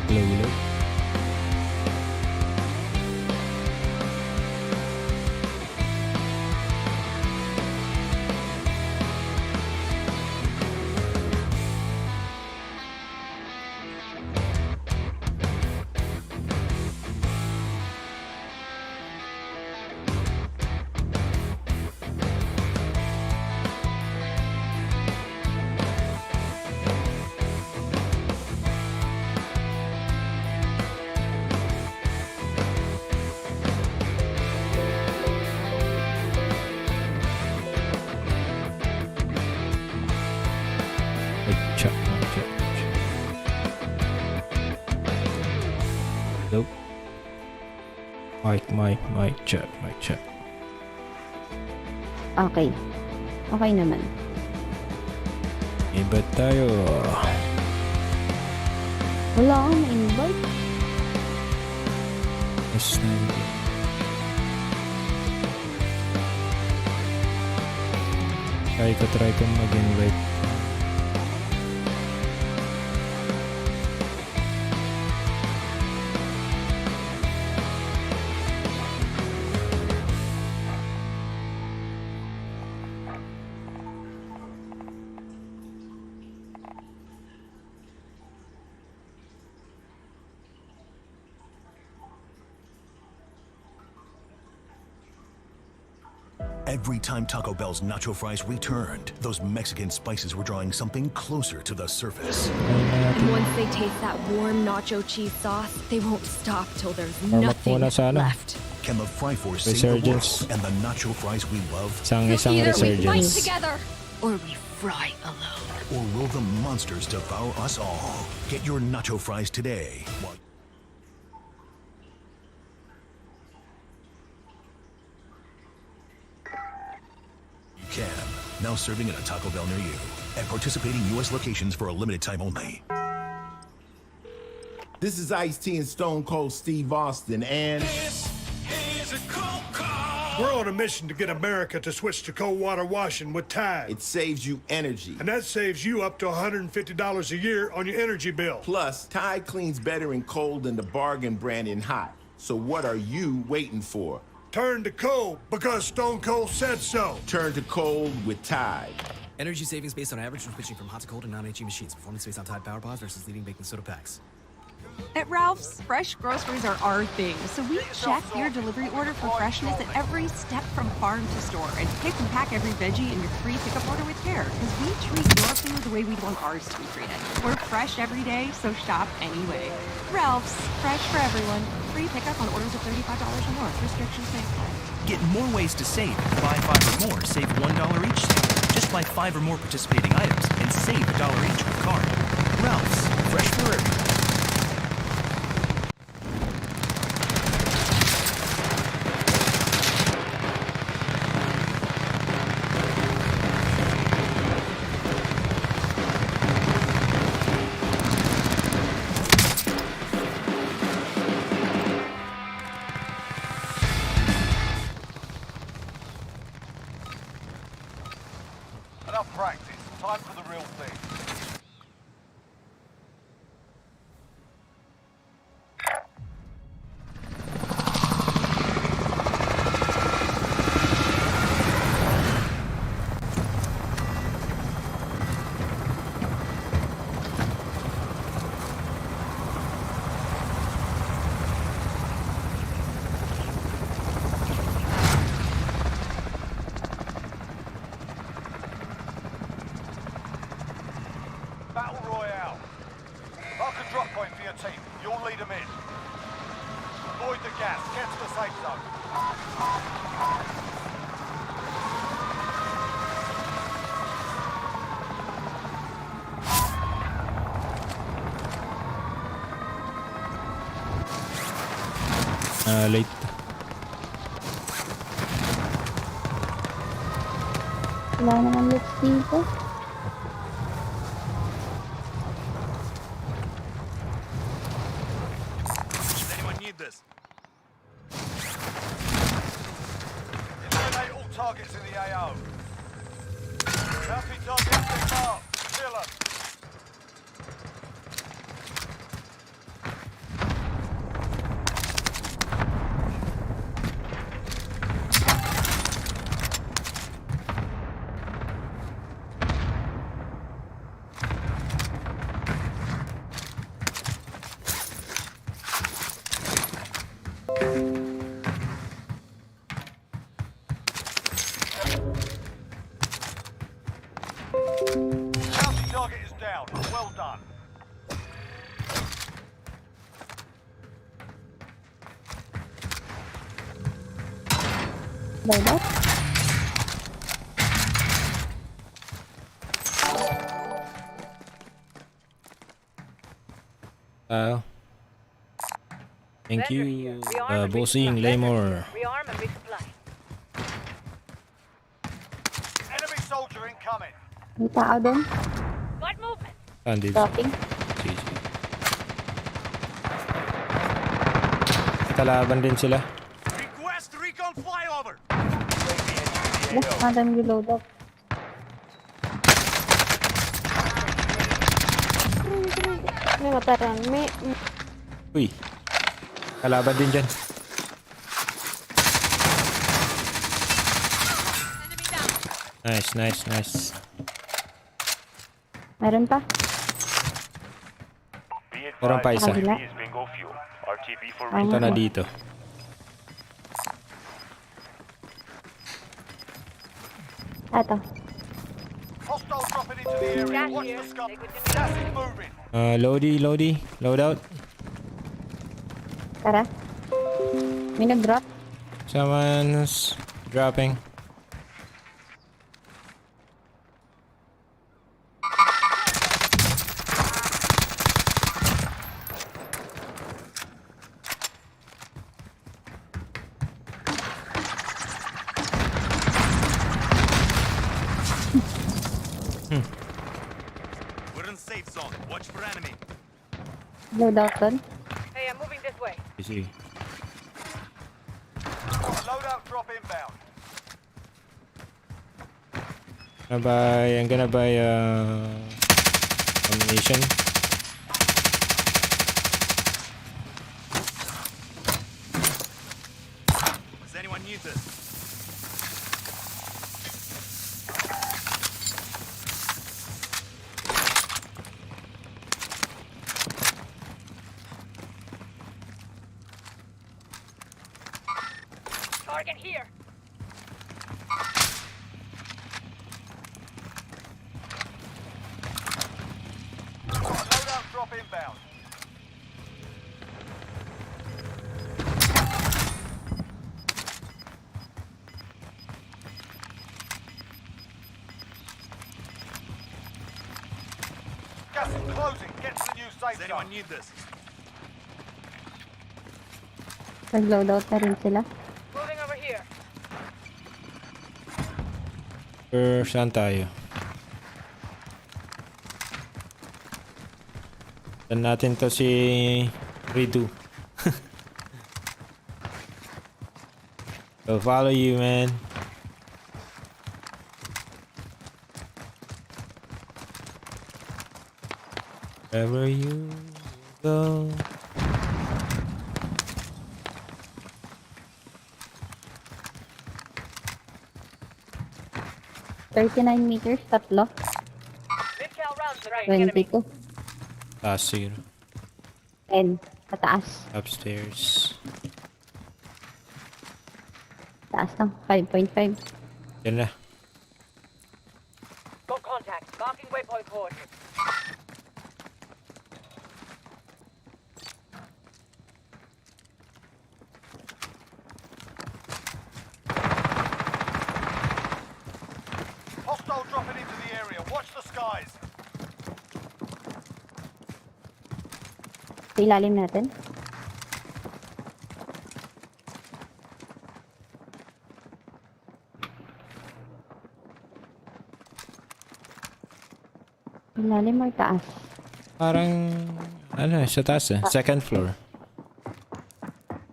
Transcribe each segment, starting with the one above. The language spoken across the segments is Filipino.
Hello. Check. Nope. Mic check. Okay. Okay naman. Iba tayo. Wala akong invite. Yes, try ko mag-invite. Every time Taco Bell's nacho fries returned, those Mexican spices were drawing something closer to the surface. And once they taste that warm nacho cheese sauce, they won't stop till there's nothing left. Can the Fry Force save the world and the nacho fries we love? Isang Either we fight resurgence. together, or we fry alone. Or will the monsters devour us all? Get your nacho fries today. Can. Now serving at a Taco Bell near you. At participating U.S. locations for a limited time only. This is Ice-T and Stone Cold Steve Austin, and This is a cold call. We're on a mission to get America to switch to cold water washing with Tide. it saves you energy. And that saves you up to $150 a year on your energy bill. Plus, Tide cleans better in cold than the bargain brand in hot. So what are you waiting for? Turn to cold because Stone Cold said so. Turn to cold with Tide. Energy savings based on average when switching from hot to cold and non-HE machines. Performance based on Tide Power Pods versus leading baking soda packs. At Ralph's, fresh groceries are our thing, so we check your delivery order for freshness at every step from farm to store and pick and pack every veggie in your free pickup order with care, because we treat your food the way we'd want ours to be treated. We're fresh every day, so shop anyway. Ralph's, fresh for everyone. Free pickup on orders of $35 or more. Restrictions may apply. Get more ways to save. Buy 5 or more, save $1 each. Just buy 5 or more participating items and save $1 each with card. Ralph's, fresh for everyone. Enough practice. Time for the real thing. Battle Royale. Mark a drop point for your team. You'll lead them in. Avoid the gas. Get to the safe zone. Late. Wala naman looks dito. Does anyone need this? Eliminate all targets in the AO. Bounty targets picked up. Kill 'em. Loadout. Thank you, Bossing Lemur. Rearm and resupply. Enemy soldier incoming. May tao doon. Got movement. Andito. Dropping. GG. Kalaban din sila. Request recon flyover. Yes, madam yung loadout. May mataran. Uy. Kalaban din dyan. Nice, nice, nice. Meron pa. Meron pa isa. Kabila. Ito na dito. Ato. Hostile dropping into the area. Watch the scope. Gas is moving. Loady. Loadout. Tara. May nag-drop. Someone's dropping. We're in safe zone. Watch for enemy. Loadout doon. Hey, I'm moving this way. Easy. Loadout drop inbound. I'm gonna buy ammunition. Does anyone need this? Target here. Loadout drop inbound. Gas is closing. Get to the new safe zone. Does anyone need this? Nag-loadout na rin sila. Moving over here. Saan tayo? Saan natin to si Redo. I'll follow you, man. Wherever you go. 39 meters, tatlo. Mid-cal rounds are right. 22. Taas siguro. 10. Pataas. Upstairs. Taas lang. 5.5. Yan na. Got contact. Marking waypoint coordinates. Hostile dropping into the area. Watch the skies. Sa ilalim natin. Ilalim or taas? Parang, ano, sa taas eh. Second floor.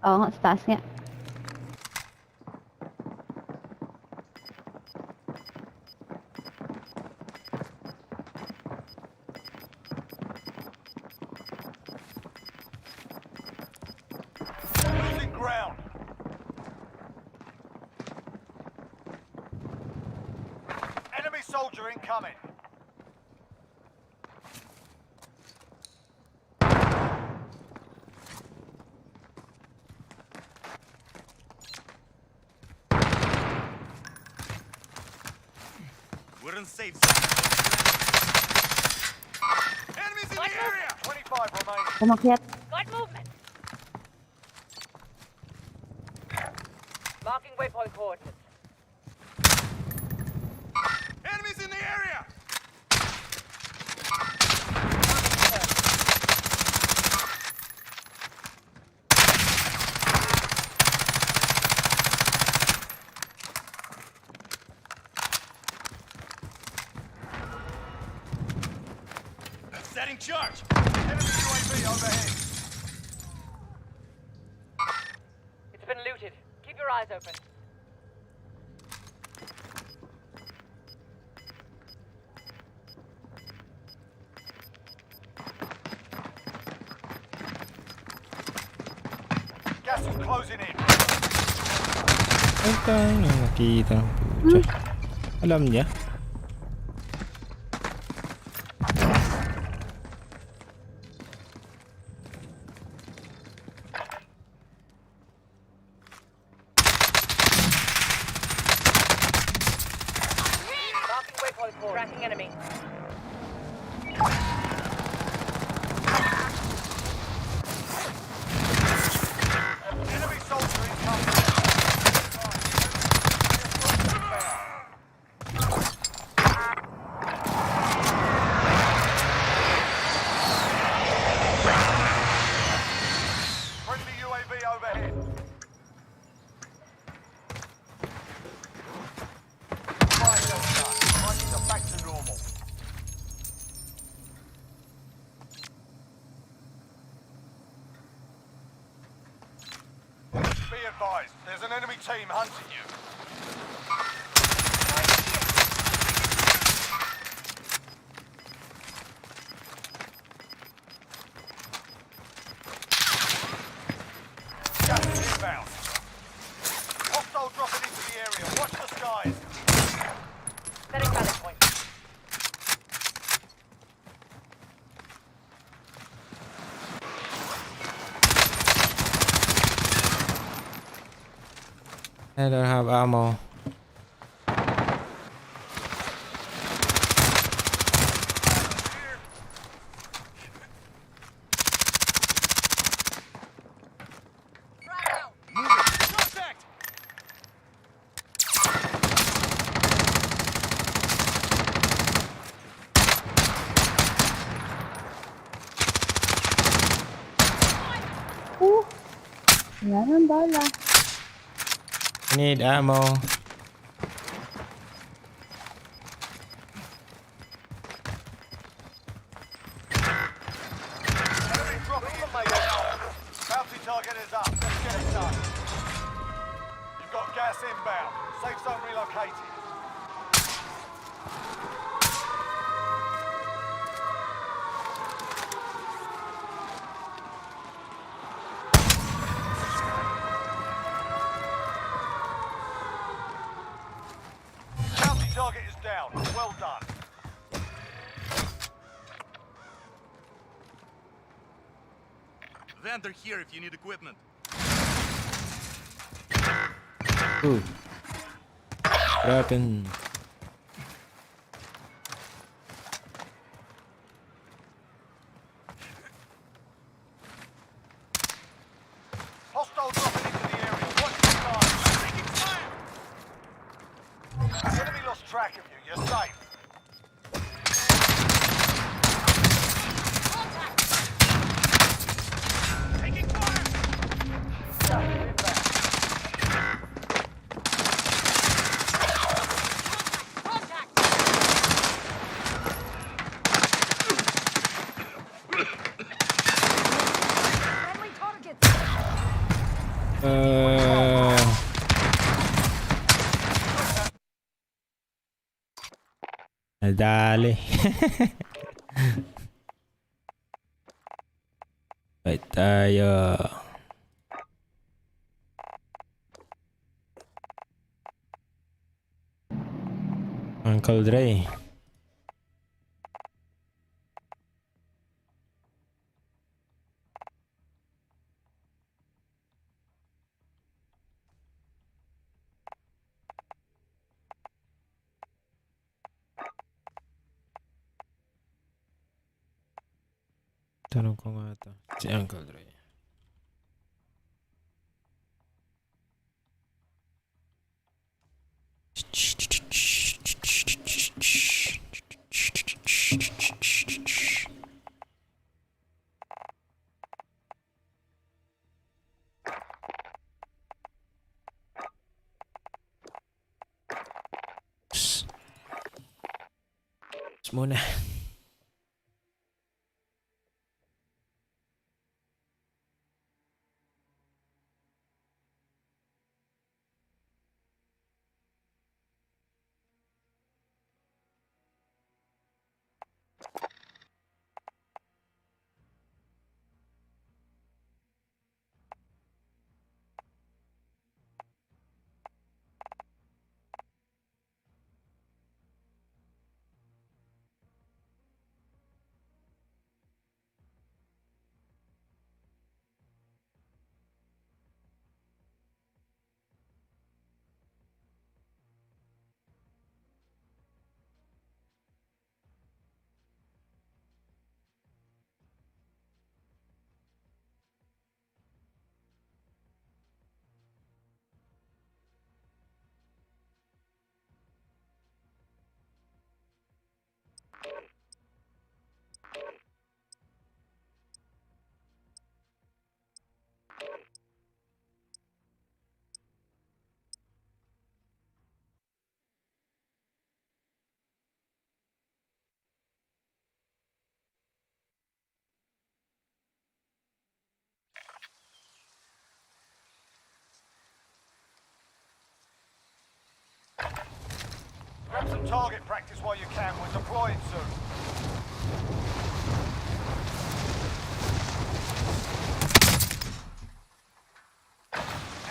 Oo nga, sa taas nga. Losing ground. Enemy soldier incoming. We're in safe zone. Enemies in the area. 25 remaining. Umakyat. Got movement. Marking waypoint coordinates. Taking charge. Enemy UAV overhead. It's been looted. Keep your eyes open. Gas is closing in. Ay, tayo nakita. Pucha. Alam niya. Marking waypoint for tracking enemy. Enemy soldier incoming. Friendly UAV overhead. Fire sensor. Prices are back to normal. Be advised, there's an enemy team hunting you. Gas is inbound. Hostile dropping into the area. Watch the skies. Setting rally point. I don't have ammo. Contact! Wala nang bala. I need ammo. Enemy dropping in, mate. Bounty target is up. Let's get it done. You've got gas inbound. Safe zone relocated. Bounty target is down. Well done. Vendor here if you need equipment. Ooh. Weapon. Hostile dropping into the area. Watch the skies. Taking fire! The enemy lost track of you. You're safe. Taking fire! Gas is inbound. Friendly targets. Dali. Fight tayo. Uncle Dre. Tanong ko nga ito. Si Uncle Dre. Muna. target practice while you can. We're deploying soon.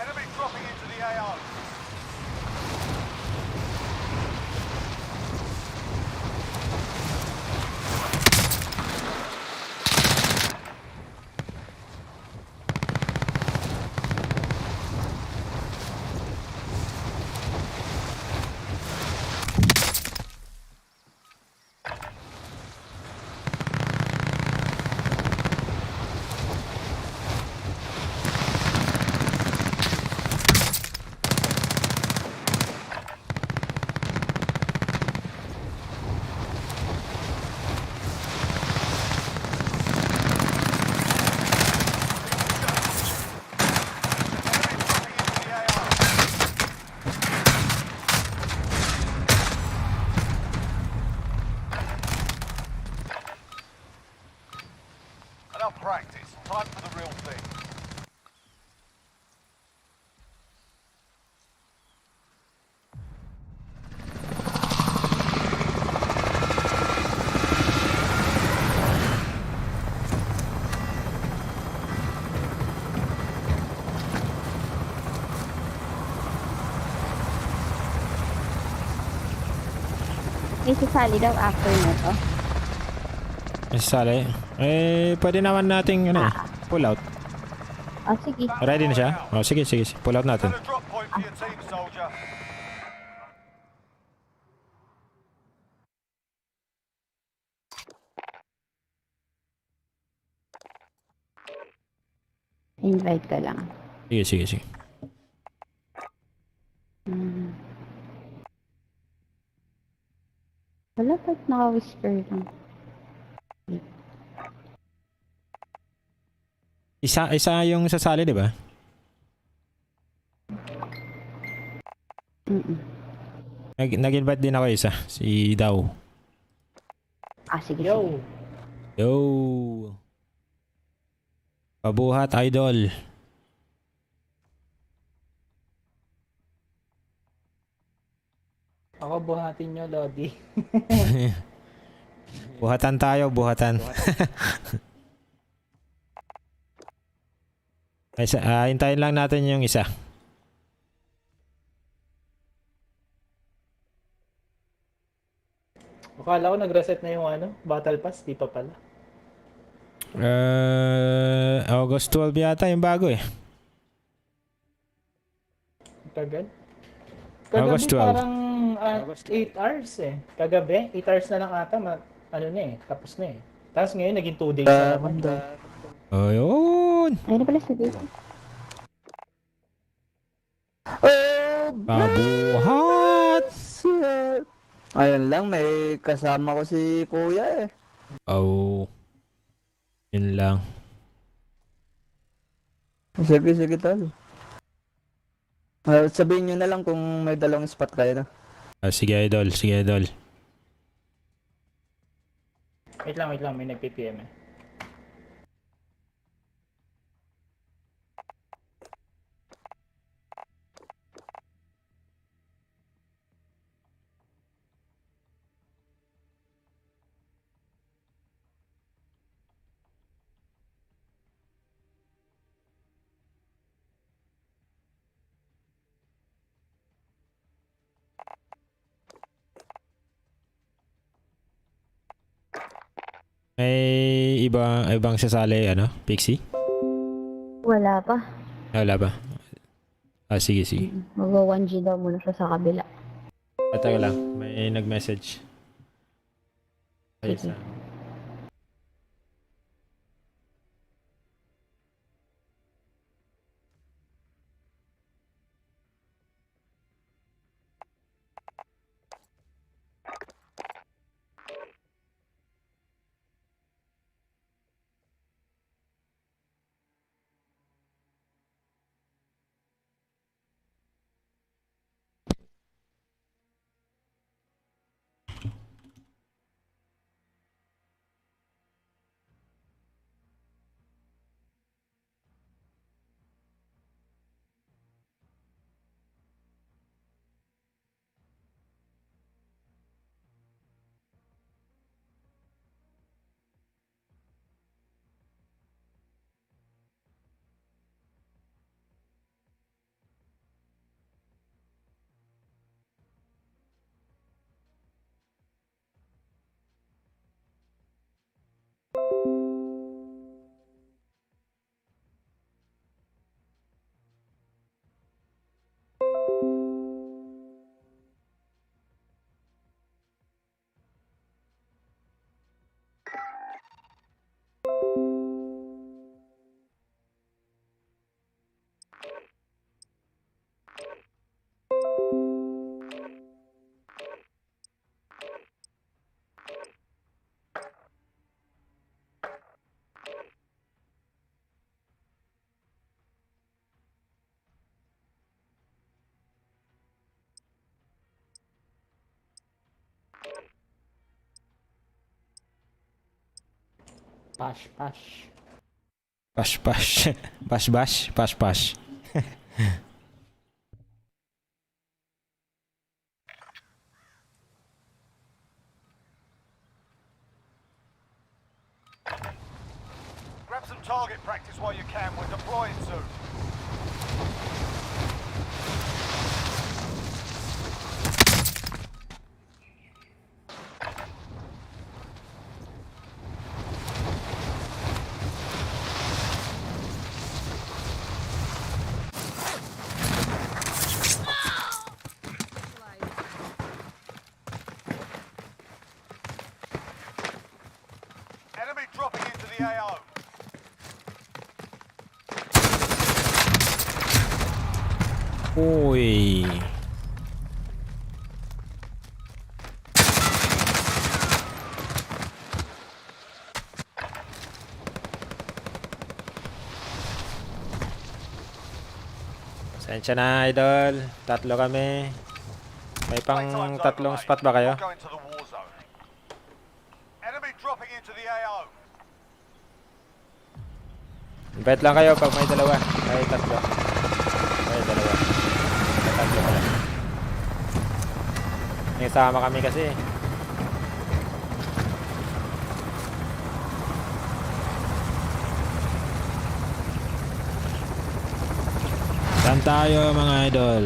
Enemy dropping into the AO. Enough practice. Time for the real thing. May sasali daw after na to. Sali. Pwede naman nating pull out. Oh, sige. Ready na siya? Oh, sige. Pull out natin. Set a drop point for your team, soldier. Invite ka lang. Sige. Wala ba't naka-whisper lang? Isa yung sasali, di ba? Nag-invite din ako isa. Si Daw. Sige. Yo! Pabuhat, idol. Ako buhatin nyo, Lodi. Buhatan tayo. Hintayin lang natin yung isa. Akala ko nag-reset na yung Battle Pass, di pa pala. August 12 yata yung bago eh. Tagal. August 12. Parang 8 hours eh. Kagabi, 8 hours na lang ata, tapos na eh. Tapos ngayon, naging 2 days na naman. Ayun! Ayun na pala sabihin. Pabuhat! Ayun lang, may kasama ko si Kuya eh. Oh. Yun lang. Sige tol. Sabihin nyo na lang kung may dalawang spot kayo na. Sige idol. Wait lang, may nag-PPM eh. May ibang sasali, Pixie? Wala pa. Wala ba? Sige. Mag 1G daw muna siya sa kabila. Teka lang, may nag-message. Sige. Pash, pash. Pash pash. Pash bash. Pash pash. Grab some target practice while you can. We're deploying soon. Enemy dropping into the AO. Uy. Sensya na, idol. Tatlo kami. May pang tatlong spot ba kayo? Going to the war zone. Enemy dropping into the AO. Bet lang kayo pag may dalawa. May tatlo. May dalawa. May tatlo pala. May sama kami kasi. Saan tayo mga idol?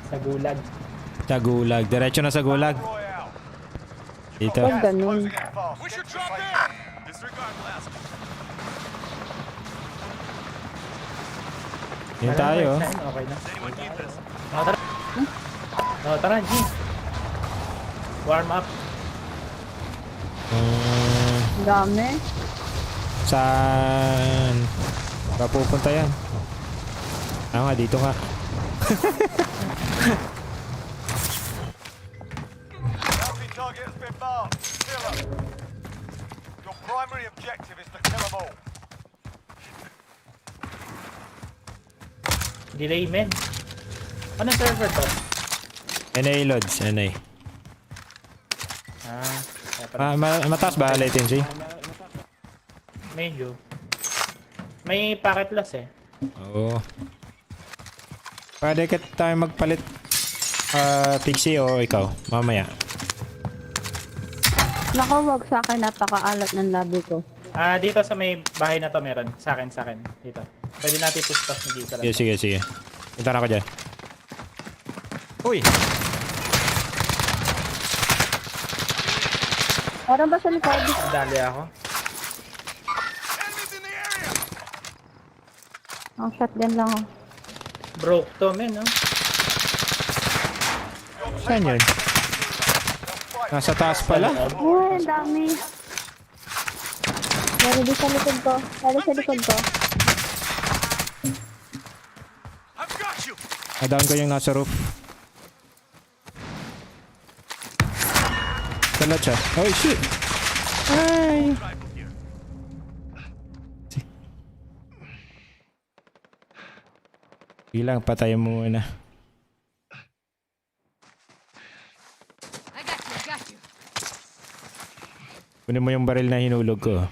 Sa gulag. Sa gulag. Diretso na sa gulag. Dito. Huwag ganun. We should drop in. Disregard blast. Yun tayo. Okay na. Does anyone need this? Tara. Tara, G. Warm up. Ang dami. Saan? Saan pupunta yan? Nga, dito nga. Bounty target has been marked. Kill 'em. Your primary objective is to kill them all. Delay, men. Anong server to? NA loads, NA. Mataas ba latency? Medyo. May packet loss eh. Oo. Pwede tayo magpalit Pixie o ikaw, mamaya. Naku, wag sa akin. Napakaalat ng labi ko. Dito sa may bahay na to meron. Sa akin. Dito. Pwede natin push-pass na dito lang. Sige. Punta na ako dyan. Uy! Parang ba sa likod? Dali ako. Ang shotgun lang ako. Broke to, men, no? Saan yun? Nasa taas pala? Uy, ang dami. Meron din sa likod ko. Na-down ko yung nasa roof. Salat siya. Oh shit! Ay! Bilang, patayin mo muna. I got you. Kunin mo yung baril na hinulog ko.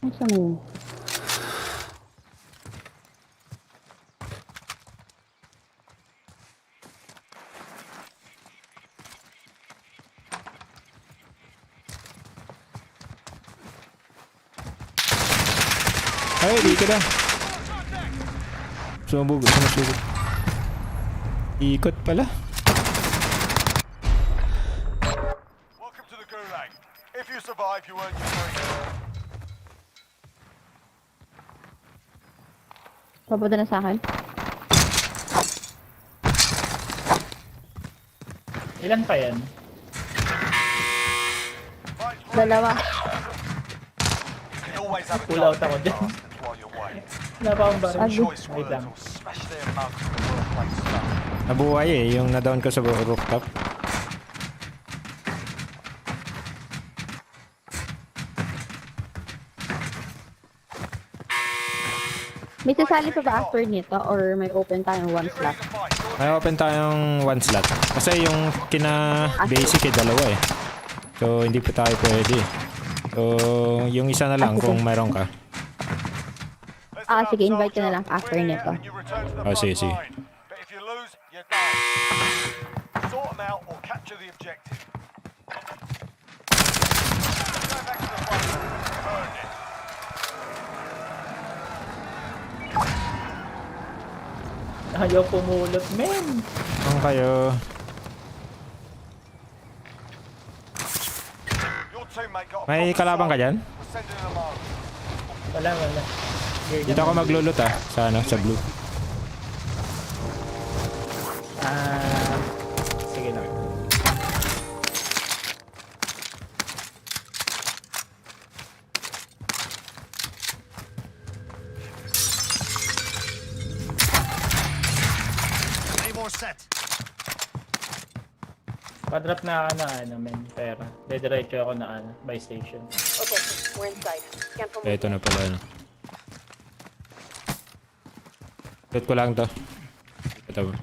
Ano mo? Ay, dito na. Sumusugod. Ikot pala. Welcome to the Gulag. If you survive, you earn your freedom. Papunta na sa akin. Ilan pa yan? Dalawa. Always have a Pull out ako dyan. while you're waiting. Wala pa akong baril. Choice Wait words lang. will smash their mugs with workplace stuff. Nabuhay eh, yung na-down ko sa rooftop. May sasali pa ba after nito or may open tayong one slot? May open tayong 1 slot. Kasi yung kina-basic dalawa eh. So, hindi pa tayo pwede. So, yung isa na lang kung mayroon ka. Sige, invite ka na lang after nito. Oh, sige. But if you lose, you're done. Sort them out or capture the objective. Go back to the front. Burn it. Ayaw pumulot, men. Saan kayo? Your teammate got a May kalaban ka dyan? We're sending them home. Wala. Dito ako maglulot sa sa blue. Sige lang. Any more set? Padrop na ako na men, pera. Dediretso ako na by station. Okay, we're inside. Scan for Ito na pala. Loot ko lang to. Ito ba?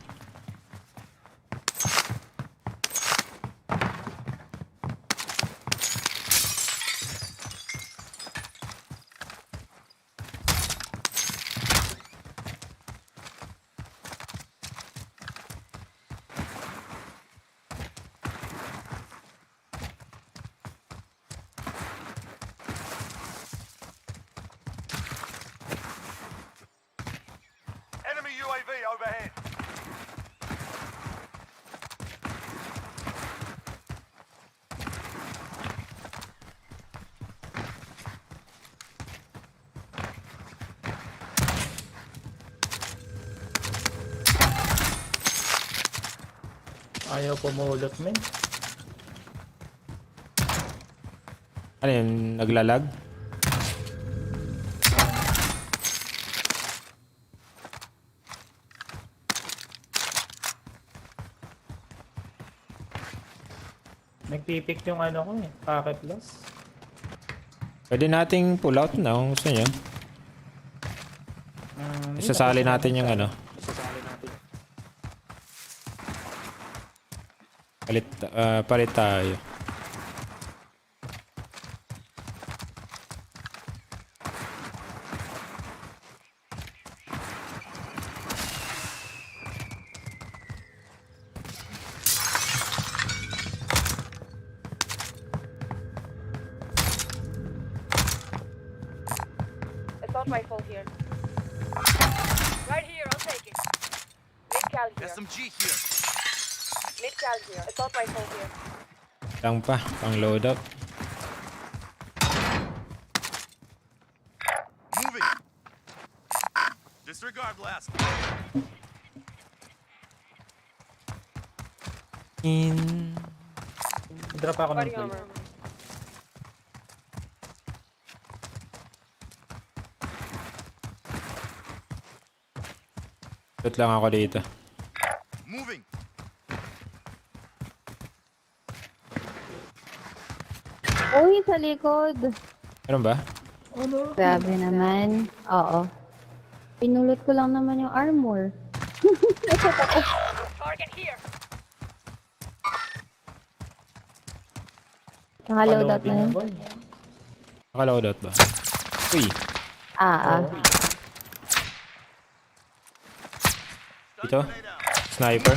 Enemy UAV overhead. Ayaw pumulot, men. Ano yun? Naglalag? Nagpipik yung ano ko eh, packet loss. Pwede nating pull out na kung gusto nyo. Isasali natin yung ano. Palit tayo. Assault rifle here. Right here, I'll take it. Mid-cal here. SMG here. Mid-cal here. Assault rifle here. Lang pa, pang loadout. Moving. Disregard blast. Drop ako ng Body plate. armor. Loot lang ako dito. Moving. Uy, sa likod. Meron ba? Grabe naman. Oo. Pinulot ko lang naman yung armor. Target here. Nakaloadout na yun. Nakaloadout ba? Uy! Dito? Sniper?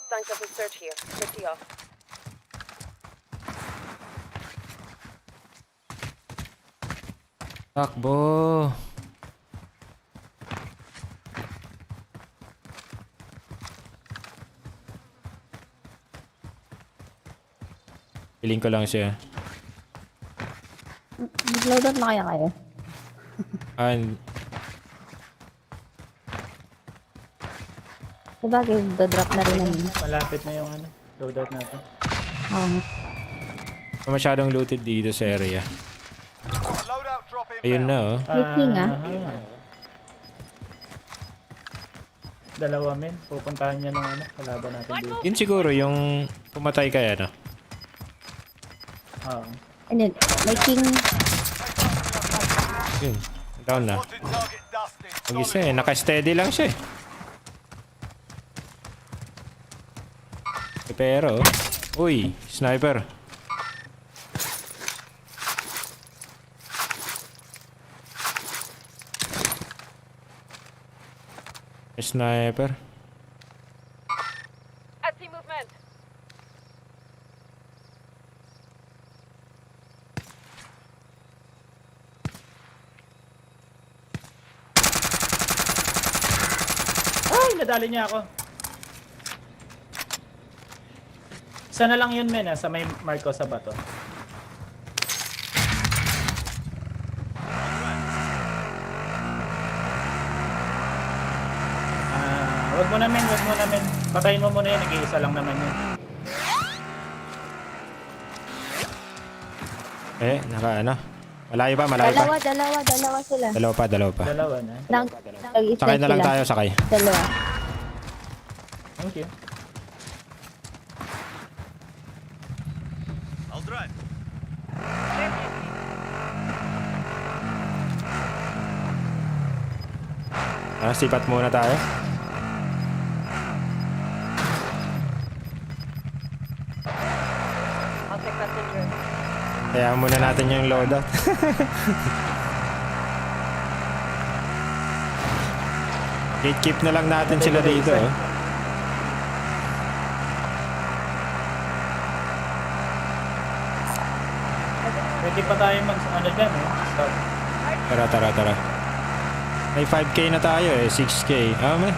Signs of a search here. 50 off. Takbo! Piling ko lang siya. Loadout na kaya kayo? Sabagay, drop na rin namin. Malapit na yung ano, loadout natin. Masyadong looted dito sa area. Loadout drop in. Ayun na oh. Looting Dalawa men, pupuntahan niya ng ano, kalaban natin dito. Yun siguro yung pumatay kaya no? Oo. And then, may king. Yun. Down na. Mag-isa eh. Naka-steady lang siya eh. Pero, uy, sniper. Sniper. I see movement. Ay, nadali niya ako. Isa na lang yun, men, sa may mark ko sa bato. Wag mo na, men, wag mo na, men. Patayin mo muna yun, nag-iisa lang naman yun. Naka ano? Malayo pa, malayo pa. Dalawa sila. Dalawa pa. Dalawa na. Nag-isa Sakay na lang sila. tayo, sakay. Dalawa. Thank you. I'll drive. Sipat muna tayo. I'll take passenger. Kaya muna natin yung loadout. Gatekeep na lang natin sila dito. Oh. Pwede pa tayo ano dyan, eh. Stop. Tara. May 5k na tayo eh, 6k. May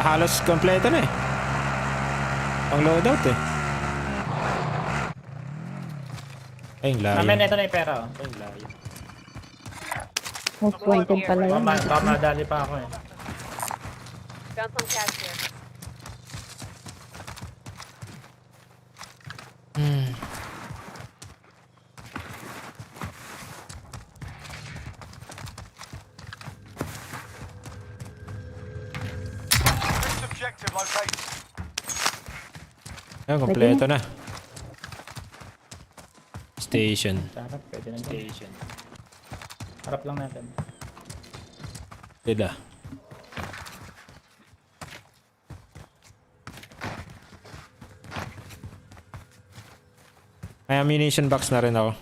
halos kompleto na eh. Ang loadout eh. Ay, layo. Amen, ito na yung pera, oh. Ay, layo. Most wanted pala yun. Madali pa ako eh. Found some cash here. Next objective located. Ayun, kompleto na. Station. Sarap, pwede na station. Harap lang natin. Dida. May ammunition box na rin ako.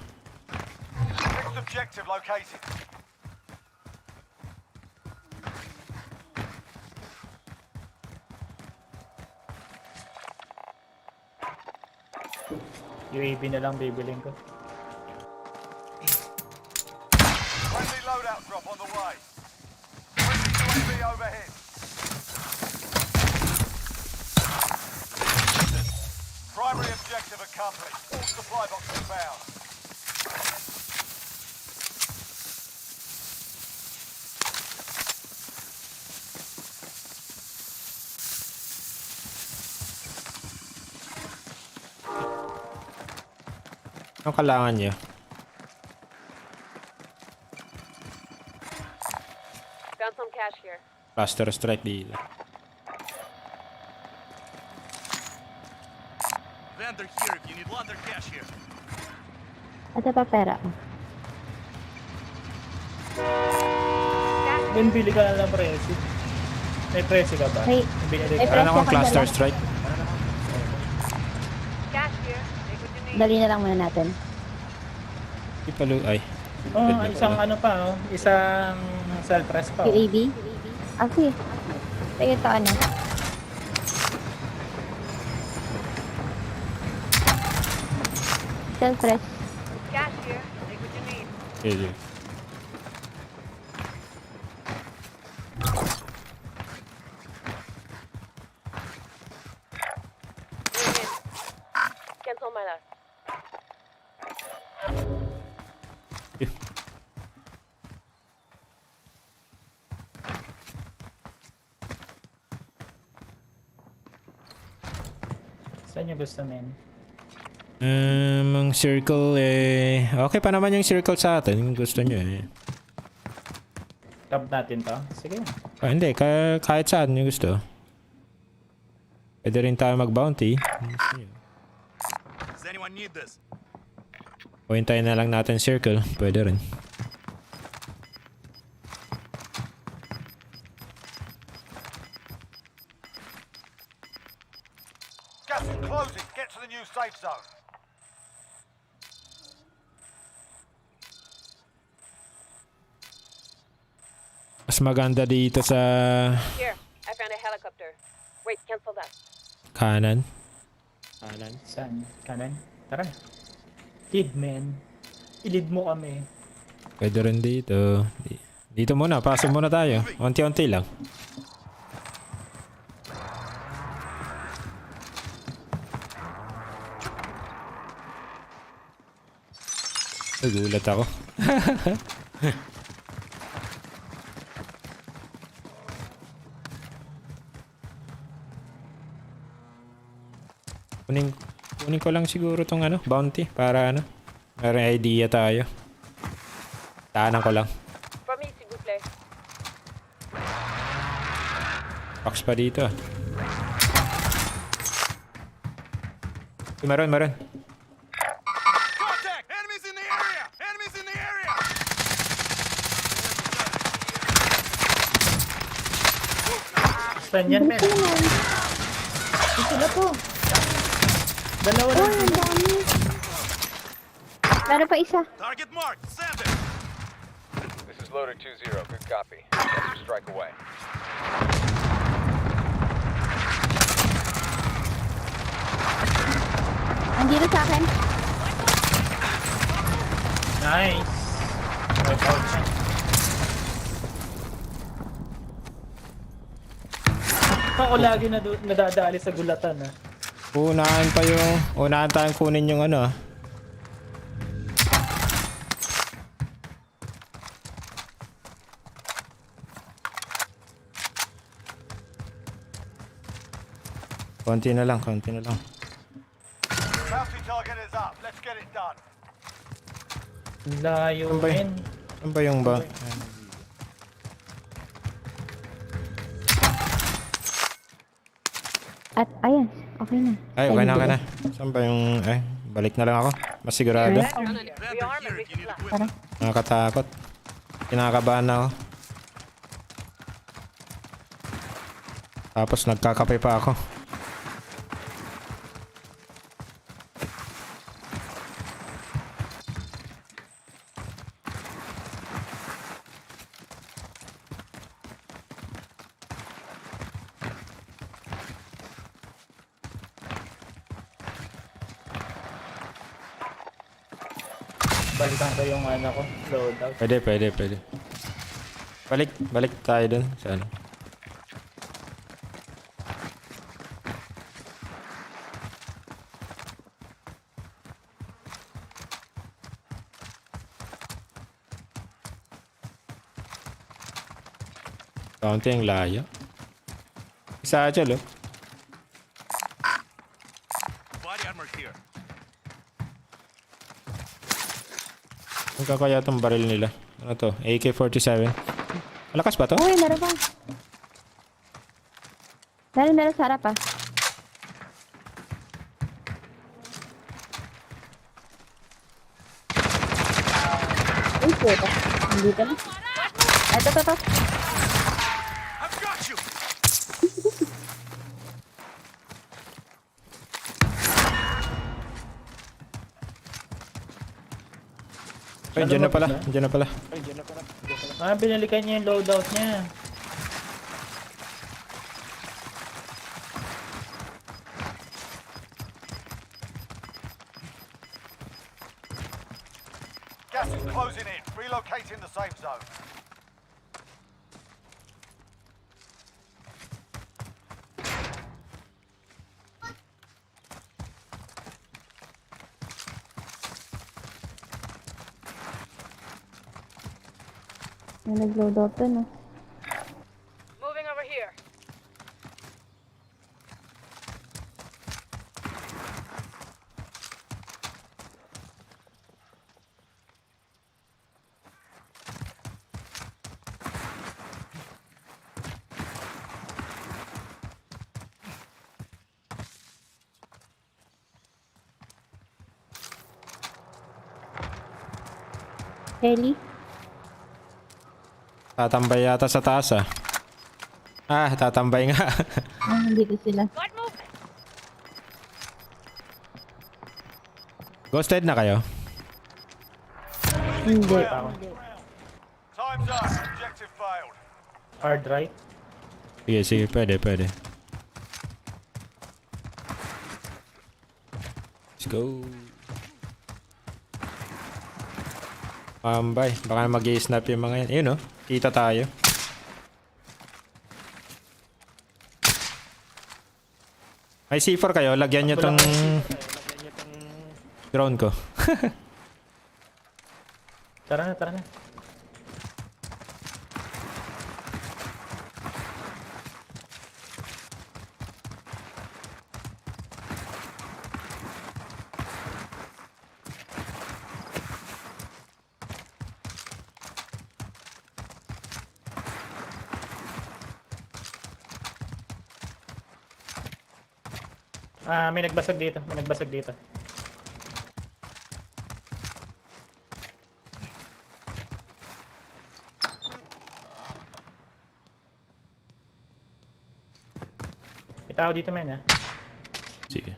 Next objective located. UAV na lang bibiling ko. Friendly loadout drop on the way. Friendly UAV overhead. Primary objective accomplished. All supply boxes found. Anong kailangan nyo? Found some cash here. Cluster strike dito. Vendor here if you need Plunder cash here. Ito pa pera. Ben, bili ka na lang presi. May presi ka ba? May Binili may ka. Para namang ako cluster dala. strike. Cash here. Take what you need. Dali na lang muna natin. Ipalo, ay. Oh, Pwede na isang pala. ano pa, oh. Isang self-press pa. Oh. UAV? Okay. Sige, ito ano. Self-press. Cash here. Take what you need. Pwede. Bring in. Cancel my last. Saan nyo gusto, men? Ang circle eh... Okay pa naman yung circle sa atin. Yung gusto nyo eh. Top natin to? Sige. Hindi, kahit saan yung gusto. Pwede rin tayo mag-bounty. Does anyone need this? O hintayin na lang natin circle. Pwede rin. closing. Get to the new safe zone. Mas maganda dito sa Here, I found a helicopter. Wait, cancel that. kanan. Kanan? Saan? Kanan? Tara. Kid, man. Ilid mo kami. Pwede rin dito. Dito muna, pasok muna tayo. Unti-unti lang. Nagulat ako. Kunin ko lang siguro tong ano, bounty para ano, may idea tayo. Tahanan ko lang. For me, s'il vous plaît. Box pa dito ah. Meron. Contact! Enemies in the area! Enemies in the area! Saan yan, men? Ito na po. Dalawa Oh, lang. ang dami. Meron pa isa. Target marked. Send it. This is loader 2-0. Good copy. Let's strike away. Andito sa akin. Nice. Wipe out siya. Ako lagi nadadali sa gulatan ah. Unahan tayong kunin yung ano ah. Konti na lang. Bounty target is up. Let's get it done. Layo, men. Ano ba yung ba? At ayan, okay na. Ay, okay na. Saan ba yung... balik na lang ako. Mas sigurado. Rearm and reach left. Tara. Nakakatakot. Kinakabahan na ako. Tapos nagkakape pa ako. Balikan ko yung ano ko, loadout. Pwede. Balik tayo dun sa ano. Kaunti ang layo. Isa dyan, oh. Body armor here. Ang kakaya itong baril nila. Ano to? AK-47. Malakas ba to? Uy, meron pa. Meron sa harap ah. Uy, puta. Nandito na. Ito. I've got you. Ay, dyan na pala. Ah, binalikan niya yung loadout niya. Gas is closing in. Relocating the safe zone. May nag-load out dun ah. Moving over here. Heli. Tatambay yata sa taas ah. Tatambay nga. Ah, nandito sila. Got movement. Ghosted na kayo? Hindi. Time's up. Objective failed. Hard right. Sige, sige. Pwede, pwede. Let's go. Bay. Baka mag-i-snap yung mga yan. Yun, no? Kita tayo. May C4 kayo. Lagyan nyo tong drone ko. Tara na, tara na. May nagbasag dito. May nagbasag dito. May tao dito, men, ha? Sige.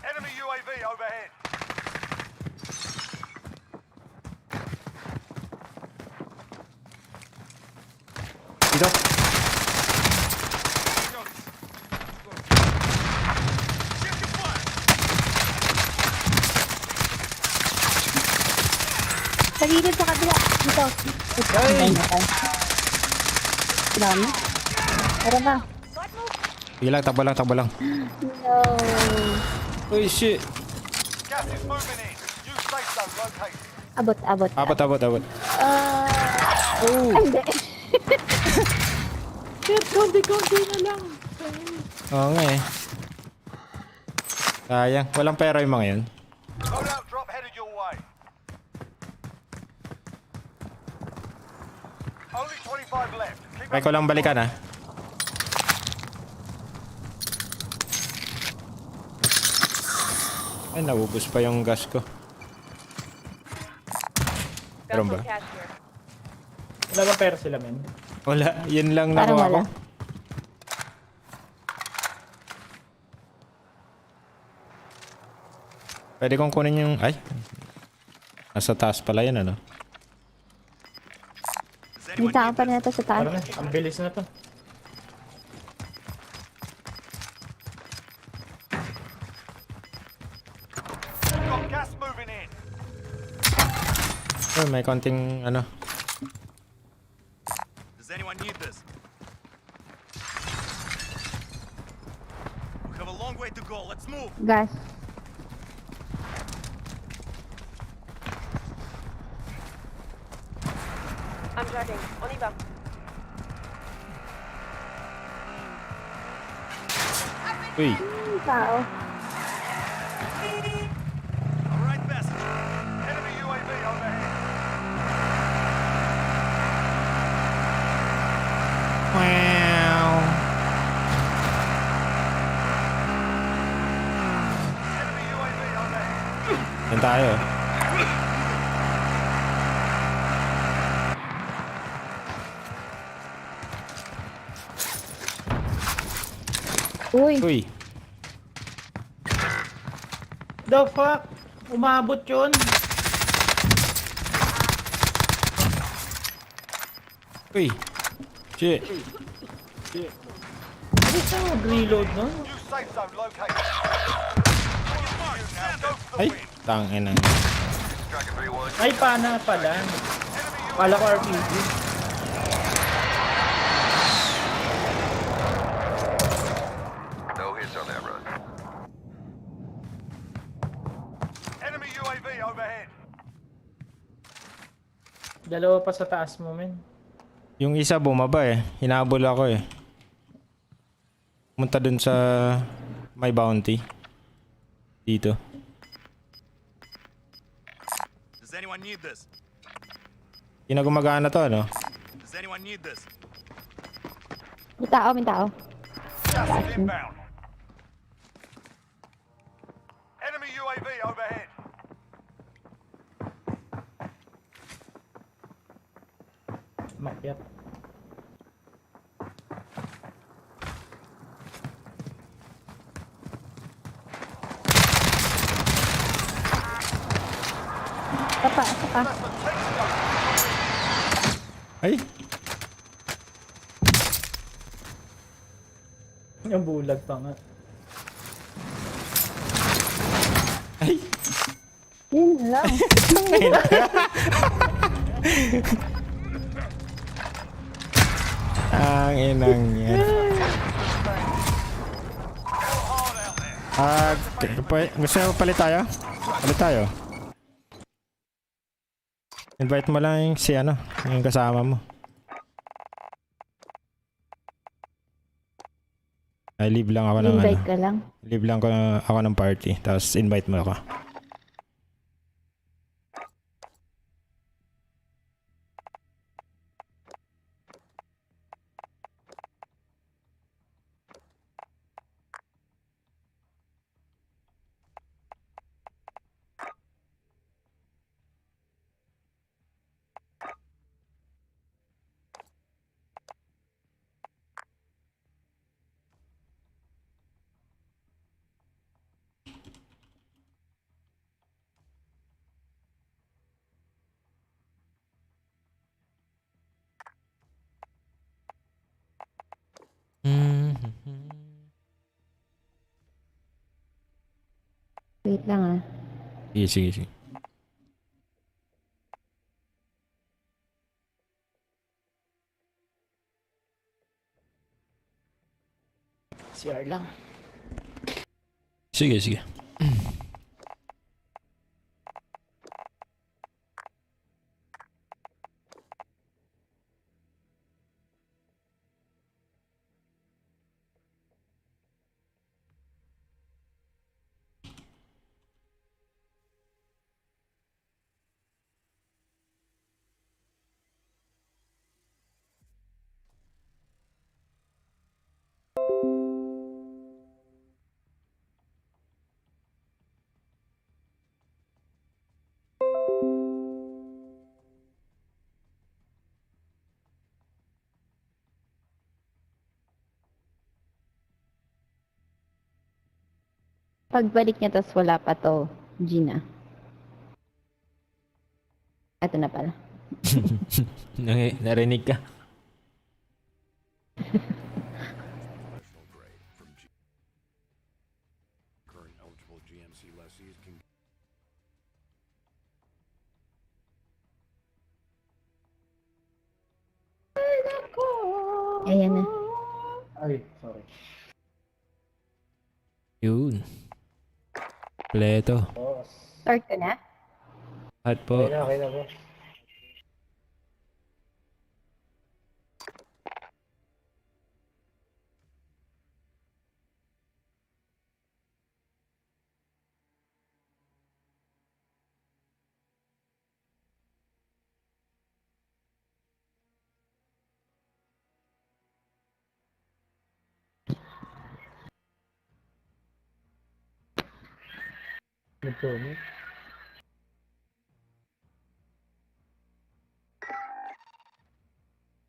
Enemy UAV overhead. Dito. Sa gilid sa kabila. Dito. Ay! Dami. Tara ba? Sige lang, takbo lang, takbo lang. No. Uy, shit. Gas is moving in. New safe zone located. Abot, abot. Abot, abot, abot. Ay, hindi. Konti na lang. Oo nga eh. Sayang. Walang pera yung mga yun. Loadout drop headed your way. Only 25 left. Keep Try ko lang balikan, ha. Ay, naubos pa yung gas ko. Meron ba? Wala bang pera sila, men? Wala. Yun lang Parang nakuha ko. wala. Pwede kong kunin yung... Ay. Nasa taas pala yun, ano? May tao pa na ito sa taas. Tara na, ang bilis na to. got gas moving in. Oh, may konting, ano... Does anyone need this? We have a long way to go. Let's move. Gas. I'm tracking. On y va. Uy. Tao. All right, passage. Enemy UAV overhead. Wow. Enemy UAV overhead. Yan tayo. Uy. Uy. The fuck? Umabot yun? Uy. Shit. Ano siya mag-reload nun? New safe zone located. Now go for the Ay. win. Tangin na. Ay, pana pala. Kala ko RPG. No hits on that run. Enemy UAV overhead. Dalawa pa sa taas mo, men. Yung isa bumaba eh. Hinabol ako eh. Punta dun sa may bounty. Dito. Does anyone need this? Hindi na gumagana to, ano? Does anyone need this? May tao, may tao. Gas is inbound. Enemy UAV overhead. Makyat. Sapa, sapa. Ay! Yung bulag pa nga. Ay! Yun lang. Ang inang yan. Gusto mo palit tayo? Palit tayo. Invite mo lang yung si ano, yung kasama mo. Ay, leave lang ako ng ano. Invite ka lang. Leave lang ako ng party. Tapos invite mo ako. Wait lang ah. Sige, sige, sige. CR lang. Sige, sige. Pagbalik niya tas wala pa to, Gina. Ito na pala. Narinig ka? Ayan na. Ay, sorry. Yun. Pleto. Start ka na? At po. Okay na po. Ito, no?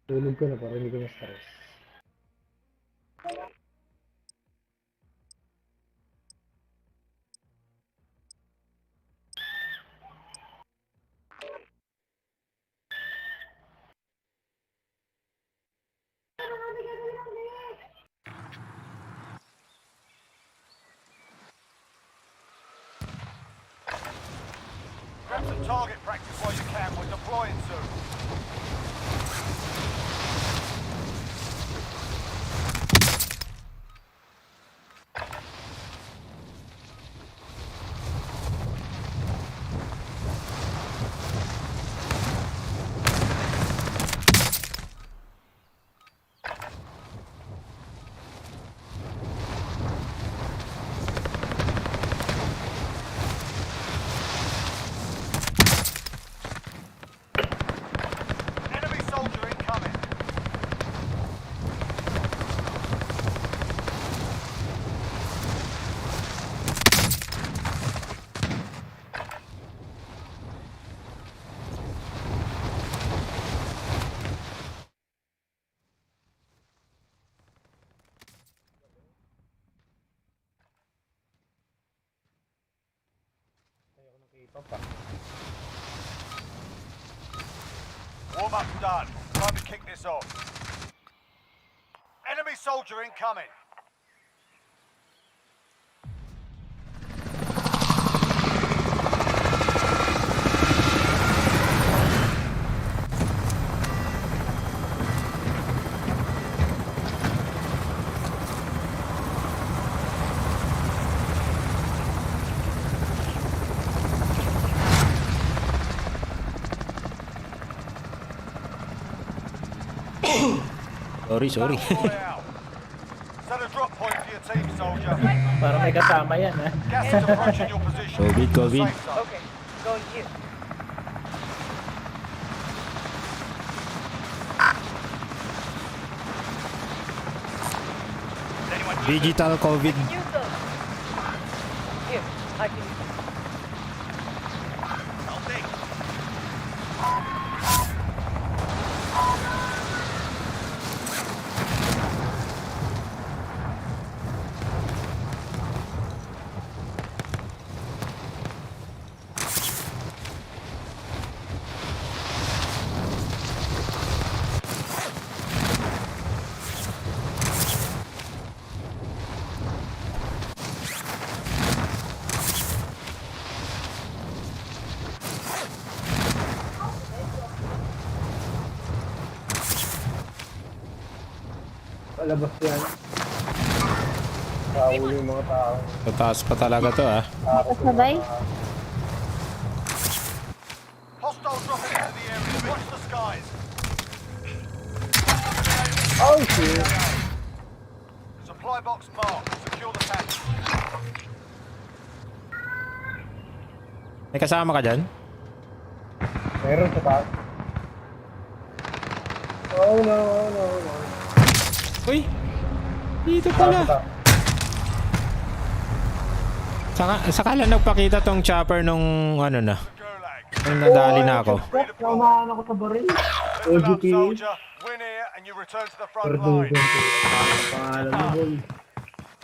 Tulog ko na para hindi ko na-stress. Grab some target practice while you can. We're deploying soon. Enemy soldier incoming. Ayoko ng K-pop ah. warm-up's done. Time to kick this off. Enemy soldier incoming. Sorry. Set a drop point for your team, soldier. Para may kasama yan, ha? Gas is approaching your position. COVID. Safe zone. Okay, going here. Digital COVID. Use those. Here, I can use them. I'll take. Palabas yan. Kahuli yung mga tao. Tataas pa talaga to ah. Kasabay? Hostile dropping into the area. Watch the skies. Oh shit! Supply box marked. Secure the package. May kasama ka dyan? Meron sa taas. Oh no. Uy! Dito pala. Saka lang nagpakita tong chopper nung ano na. Nung nadali na ako. Naumahan ako sa baril. OGT. Soldier, win here and you return to the front line. Pangalan mo, boy.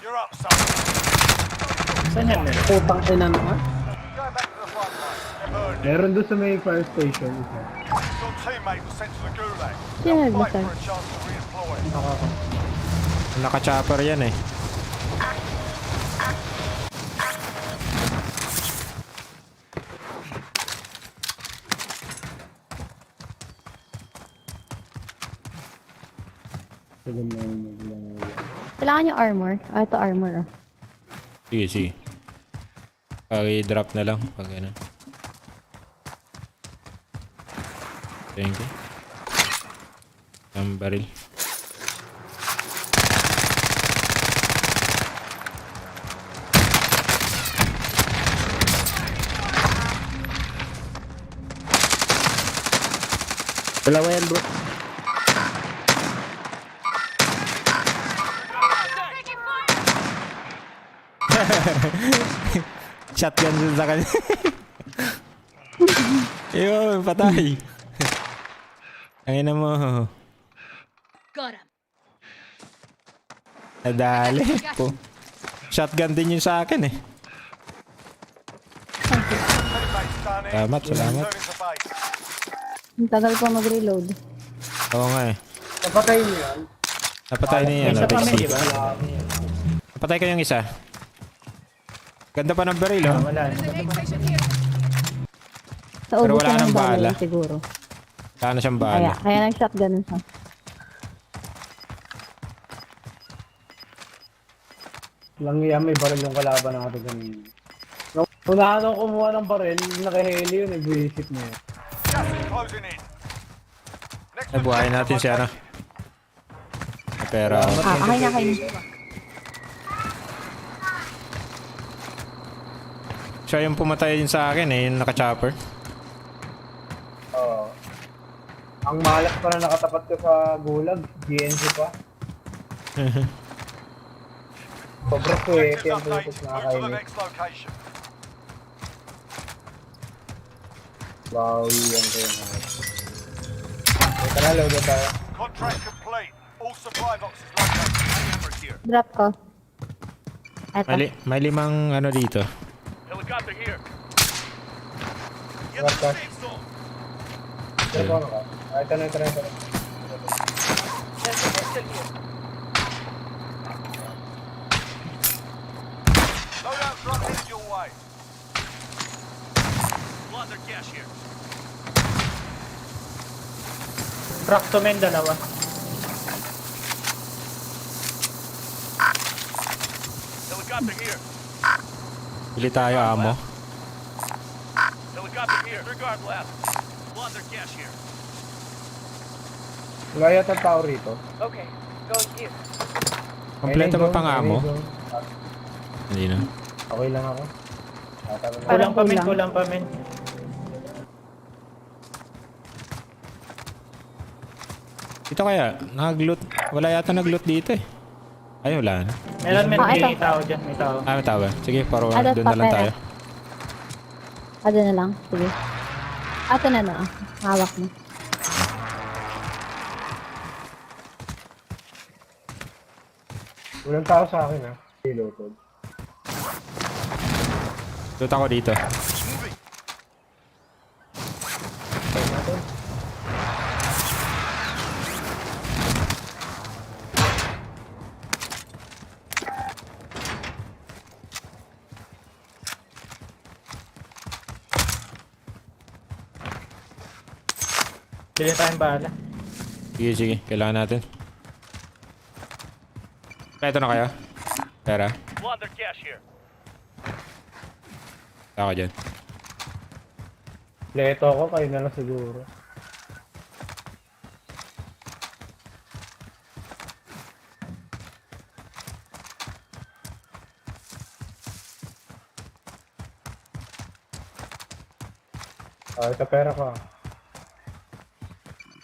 You're up, soldier. Saan yan, men? Putang ina naman. Go back to the front line. They've earned it. Meron doon sa may fire station. Your teammate was sent to the gulag. Yeah, They'll fight but- for a chance to redeploy. Naka-chopper yan eh. Kailangan yung armor. Ah, ito armor. Oh. Sige. I-drop na lang pag ano. Thank you. Ang baril. Dalawa yan, bro. Shotgun dun sa kanya. Ayun, patay. Angin mo. Got him. Nadali po. Shotgun din yun sa akin eh. Salamat. Ang tagal pa mag-reload. Oo nga eh. Napatay niyo yan? Napatay niya yan. Isa pa may, di ba? Napatay ko yung isa. Ganda pa ng baril oh. Wala. Sa Pero ubos wala na nang ng bala. siguro. Wala na siyang bala. Kaya nag-shotgun siya. Lang yan, may baril yung kalaban natin kanina. Unahan ako kumuha ng baril, naka-heli yun, nag-visit mo yun. Closing in. Nabuhayin natin si ano. Pero Akay na kayo. siya yung pumatay din sa akin eh, yung naka-chopper. Oo. Ang malas pa na nakatapat ko sa gulag, GNC pa. Sobrang swerte ang tutok na Move to the kainis. next location. Wow, yan ko yung mga. Teka na, load na tayo. Contract complete. All supply boxes located. Drop ko. Eto. May limang ano dito. Helicopter here. Drop ka. Drop ka. Ito na. There's a pistol here. Loadout drop headed your way. Plunder cash here. Truck to men, dalawa. Helicopter here. Bili tayo amo. Helicopter here. Regard left. Plunder cash here. Wala yata tao rito. Okay, going here. Kompleto ba pang amo? Hindi na. Okay lang ako. Parang Kulang pa men. Dito kaya, nag-loot. Wala yata nag-loot dito eh. Ay, wala na. Meron Oh, ito. may tao dyan, may tao. Ah, may tao. Sige, paro Adat doon na lang pa, tayo. Ano na lang. Sige. Ato na. Hawak mo. Walang tao sa akin ha. Ilokano. Loot ako dito. Bili tayong bala. Sige. Kailangan natin. Ito na kayo. Pera. Plunder cash here. Ako dyan. Leto ako, kayo na lang siguro. Ito pera ko.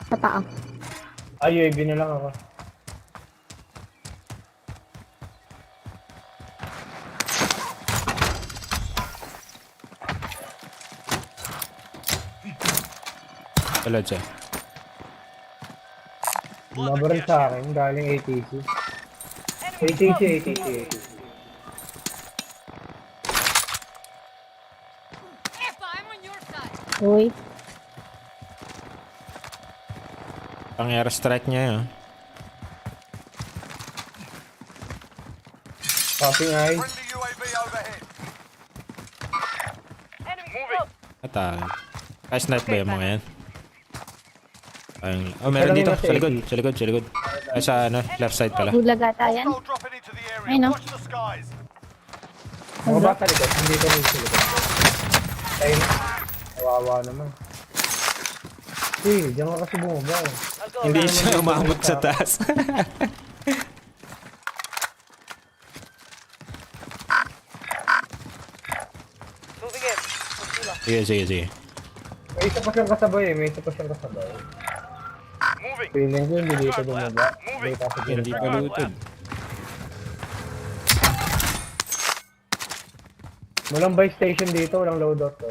Sa tao. Ay, UAV na lang ako. Talad siya. Mabaril sa akin, galing ATC. ATC. Uy. Pang airstrike niya yun. Popping eye. Friendly UAV overhead. Enemy close. Kaya snipe ba yung mga yan? Oh, meron dito. Sa likod. Ay, sa left side pala. Bulag ata yan. Hostile dropping into the area. Ay, no. Watch the skies. Mga bata likod, hindi ko rin sila. Ayun, kawawa naman. Diyan ka kasi bumaba eh. Hindi siya umabot sa taas. Moving in. Sige. May isa pa siyang kasabay. Moving. Feeling ko hindi dito bumaba. Hindi pa looted. Walang buy station dito, walang loadout to.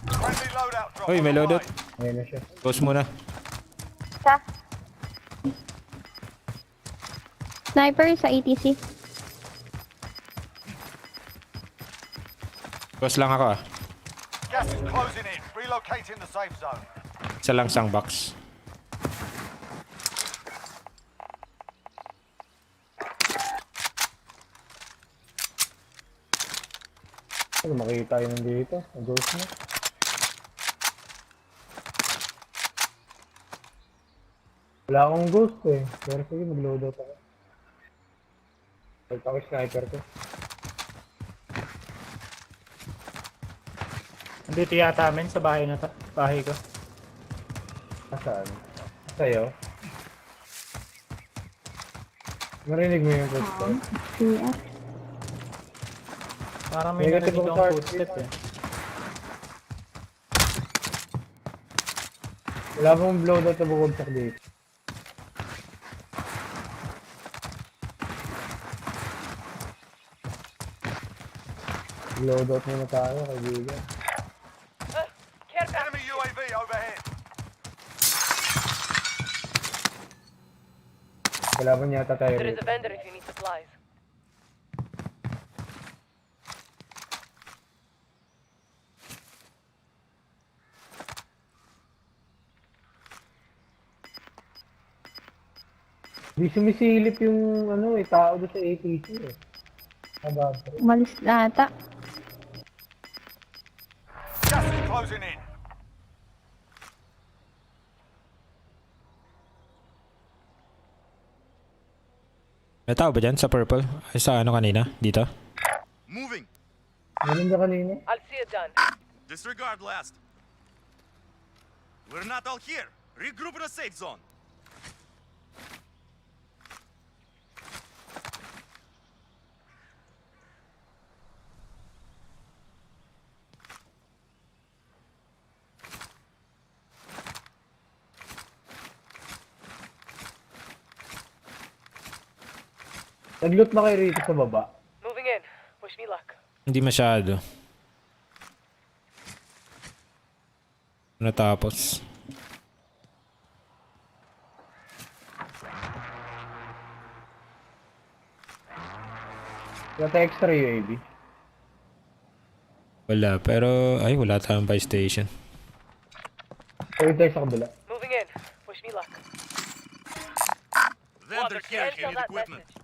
Friendly loadout drop. Uy, may on the loadout. way. Ayun na siya. Close muna. Sa. Sniper sa ATC. Close lang ako ah. Gas is closing in. Relocating the safe zone. Isa lang sang box. Ano, makikita yun nandito. Ghost na. Wala akong ghost eh. Pero sige, mag-loadout ako. Pagka ako sniper ko. Nandito yata amin sa bahay na bahay ko. Saan? Sa'yo? Marinig mo yung footstep? CF. Parang may narinig akong footstep eh. Wala pong blowout na bukogsak dito. Blowout muna tayo, kaibigan. Enemy UAV overhead. Kalaban yata tayo There is rito. a vendor if you need supplies. Di sumisilip yung ano tao doon sa ATC eh. Umalis na ata. Gas is closing in. May tao ba dyan sa purple? Ay, sa ano kanina? Dito? Moving. Meron ba kanina? I'll see it done. Disregard last. We're not all here. Regroup in a safe zone. Nag-loot na kayo rito sa baba. Moving in. Wish me luck. Hindi masyado. Natapos. Wala tayo extra UAV. Wala, pero ay wala tayong buy station. Pwede tayo sa kabila. Moving in. Wish me luck. Vendor here. Cancel Need that equipment. message.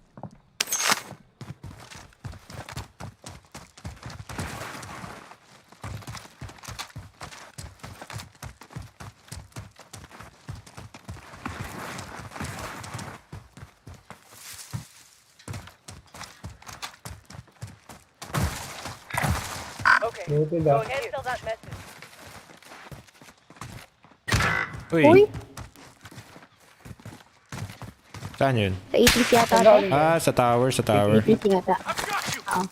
Okay. Noted Go ah. cancel that message. Uy! Uy! Saan yun? Sa ATC yata ito. Ah, sa tower, sa tower. ATC yata. Oo.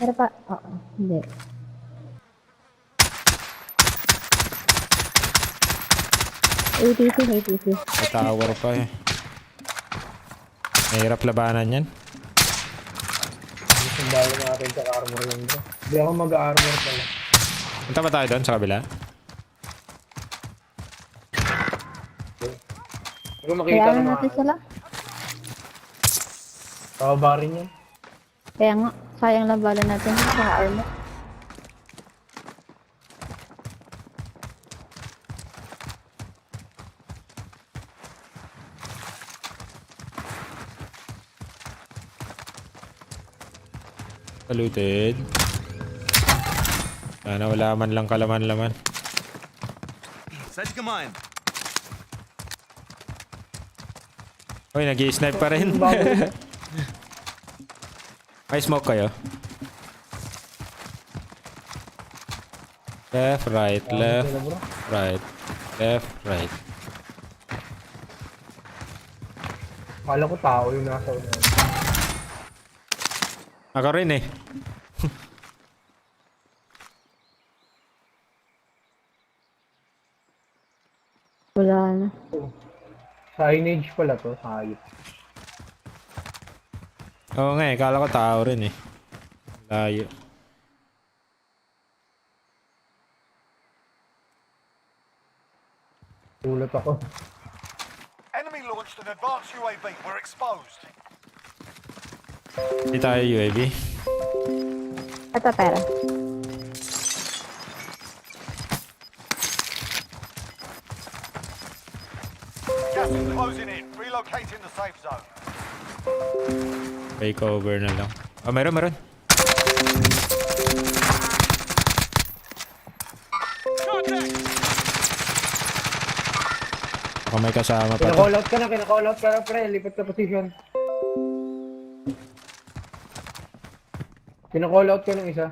Pero pa, oo, hindi. ATC. Sa tower pa eh. Mahirap labanan yan. Sundalo natin sa armor lang bro. Hindi ako mag-armor pala. Punta ba tayo doon sa kabila? Hindi ko makita Kaya naman. natin sila. Pababa rin yan. Kaya nga, sayang lang bala natin sa armor. Saluted. Sana wala man lang kalaman-laman. Set command. Uy, nag-i-snipe pa rin. May smoke kayo? Left, right, left, right, left, right. Akala ko tao yung nasa unahan. Ako rin eh. Wala na. Signage pala to, hayop. Oo nga eh, kala ko tao rin eh. Layo. Tulot ako. Enemy launched an advanced UAV. We're exposed. Hindi tayo UAV. Ito pera. Gas is closing in. Relocating the safe zone. Take over na lang. Oh, meron. Baka may kasama pa to. Kinakall out ka na pre, lipat ka position. Kinakall out ka ng isa.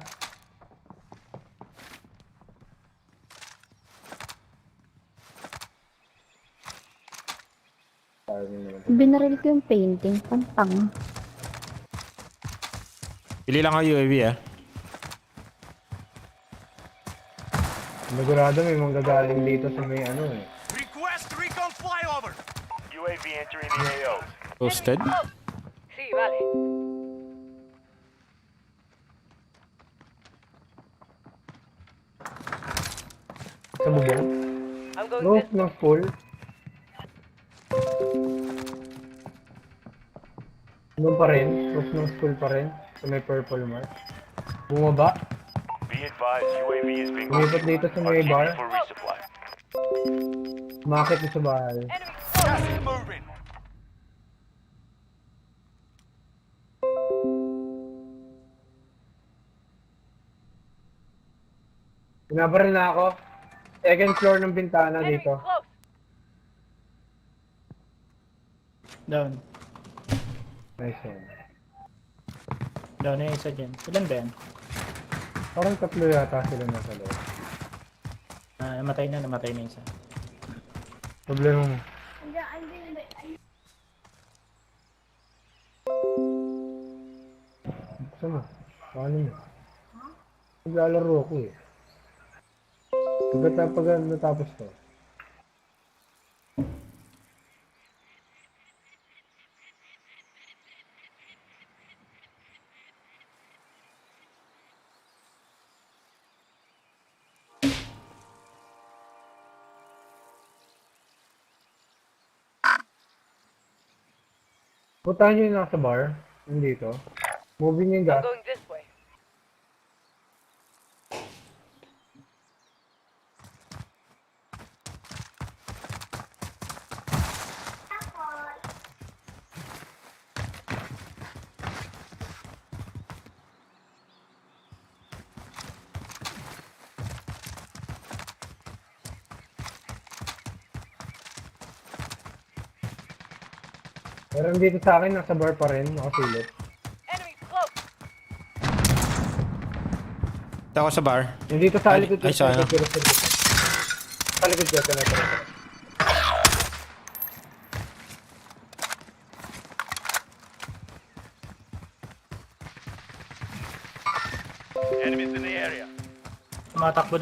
Binaril ko yung painting. Pantang. Pili lang ako UAV ah. Sigurado may manggagaling dito sa may ano eh. Request recon flyover. UAV entering the AO. Posted? Sí, vale. Sa bubong. I'm going Roof this ng full. Ano pa rin? Roof ng full pa rin. Sa may purple mark. Bumaba. Be advised, UAV is being Lumipat dito sa may bar. for resupply. Umakit na sa bahay. Gas is moving. Binabaril na ako. Second floor ng bintana dito. Down. Nice one. Down na yung isa dyan. Ilan ba yan? Parang tatlo yata sila nasa loob. Namatay na yung isa. Problema mo. Saan mo? Paano mo? Naglalaro ako eh. Pag natapos ko. Puntahan nyo yung nasa bar. Nandito. Moving yung gas. Going this way. Pero dito sa akin, nasa bar pa rin. Nakasilip. Enemy close. Ito ako sa bar. Yung dito sa likod ko. Ay, sana. Sa likod ko. Enemies in the area. Tumatakbo.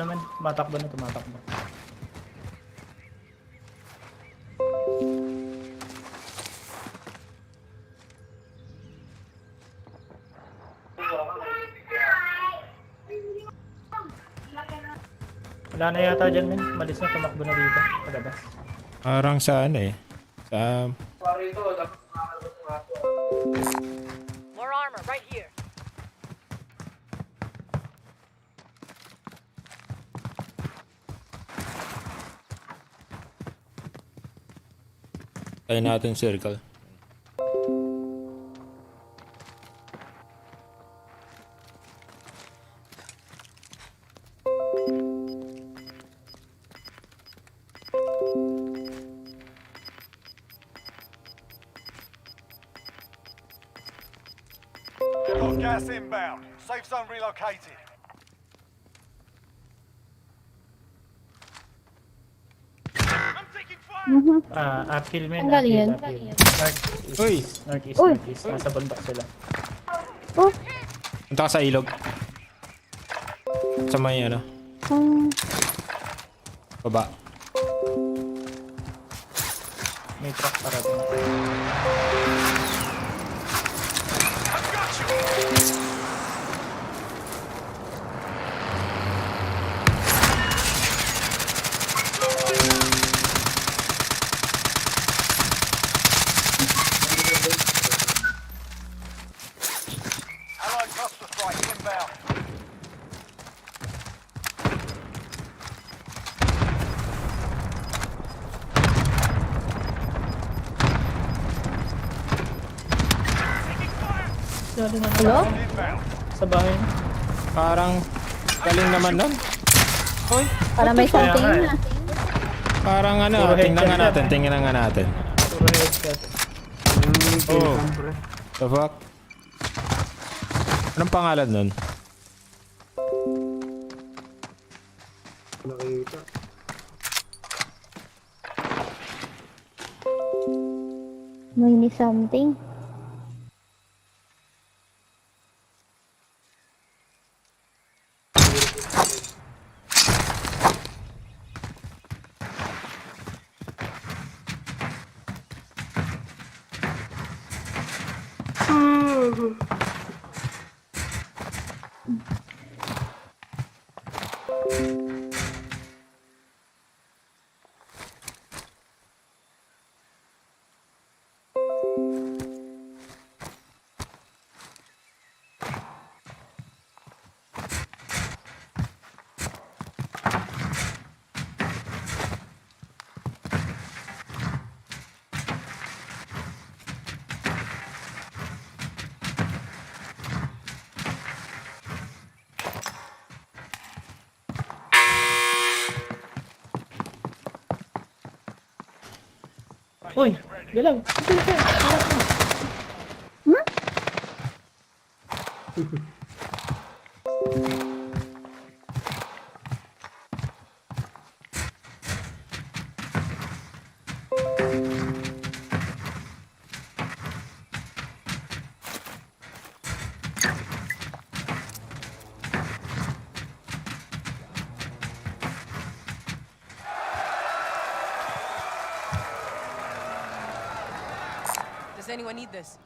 Wala na yata dyan, men. Malis na, tumakbo na dito. Palabas. Parang sa ano eh. Sa... More armor right here. Tayo natin circle. Got gas inbound. Safe zone relocated. Uphill, men. Tanggal yun. Northeast. Nasa bundok sila. Oh. Punta ka sa ilog. Sa may ano. Baba. May truck para doon. Allied cluster strike inbound. Hello? Inbound. Sa bahay. Parang galing naman nun. Hoy. Para may something na. Parang ano, tingnan nga natin. Puro headshot. Oh. The fuck? Anong pangalan nun? Nakita. May something. Uy, galang. Does anyone need this?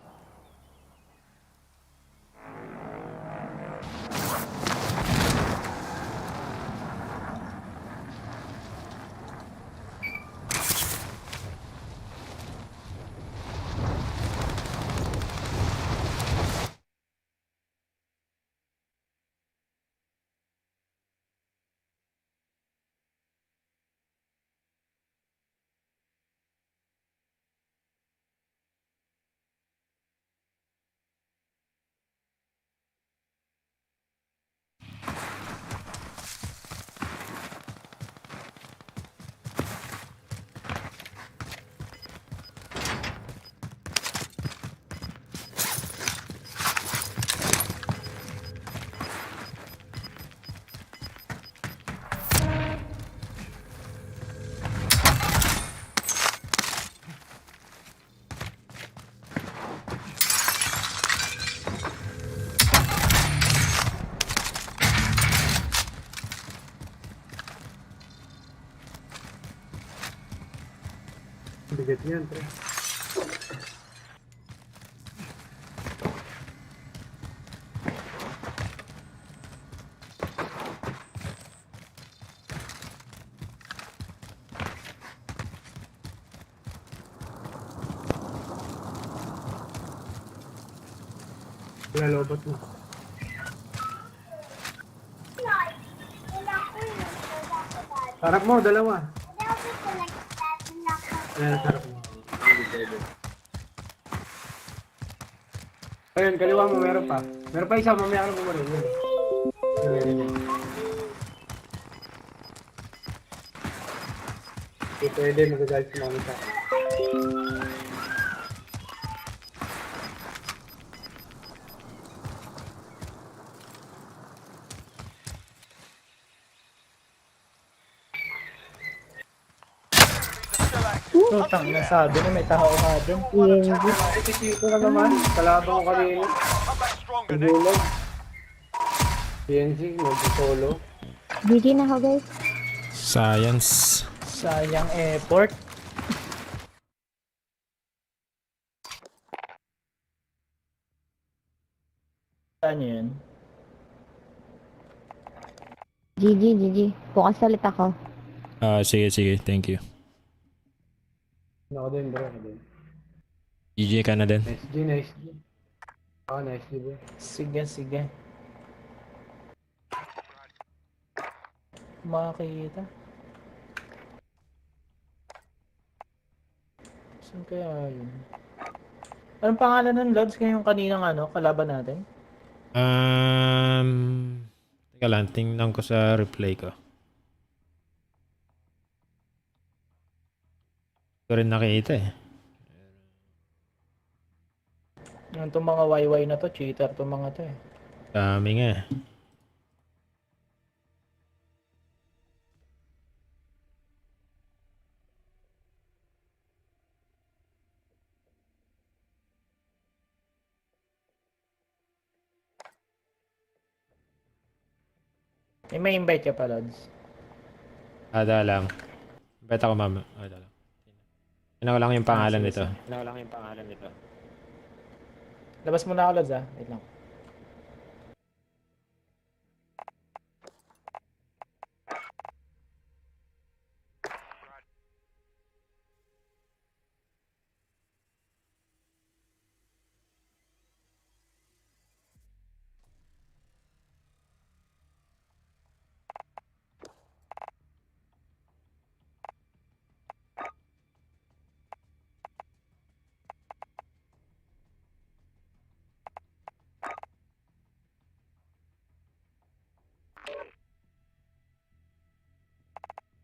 Bigat yan, pre. Lalobot mo. Harap mo, dalawa. Ayan, harap mo. Ayun, kaliwa mo, meron pa. Meron pa isa, mamaya ka na bumaril. Yun. Hindi pwede, magagalit si mami sa akin. Tang na sabi na may tao ka dun. Ito na naman, kalabang ko kanina. Pagulog. PNC, mag-solo. GG na ako guys. Science. Sayang effort. Saan yun? GG. Bukas ulit ako. Sige. Thank you. Ako din, bro. GG ka na din. Nice G. Oh, nice G, bro. Sige. Makakita. Saan kaya yun? Anong pangalan ng Lods ngayong kaninang kalaban natin? Teka lang, tingnan ko sa replay ko. Hindi ko rin nakita eh. Itong mga YY na to, cheater itong mga to eh. Dami nga eh. May invite ka pa, Lods. Ada lang. Bet ako mama. Ada lang. Ano lang yung pangalan nito. Labas muna ako, Lods Wait lang.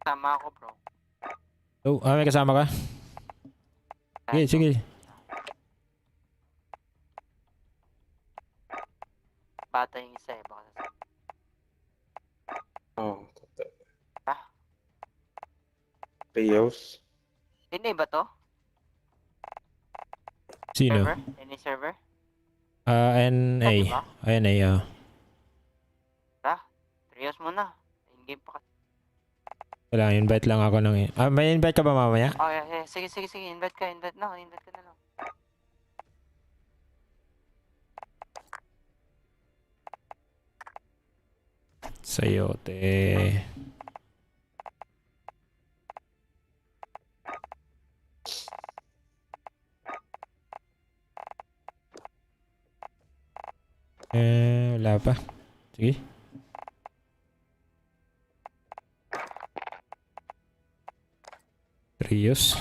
Tama ako, bro. Oh, may kasama ka? Sige, sige. Bata yung isa eh. Baka Rios. hindi ba to? Sino? Server? Any server? NA. Diba? NA, Trios muna. In-game pa kasi. Wala, invite lang ako ng... may invite ka ba mamaya? Oh, yeah. Sige. Invite ka na lang. Sayote. Wala pa. Sige. Rios.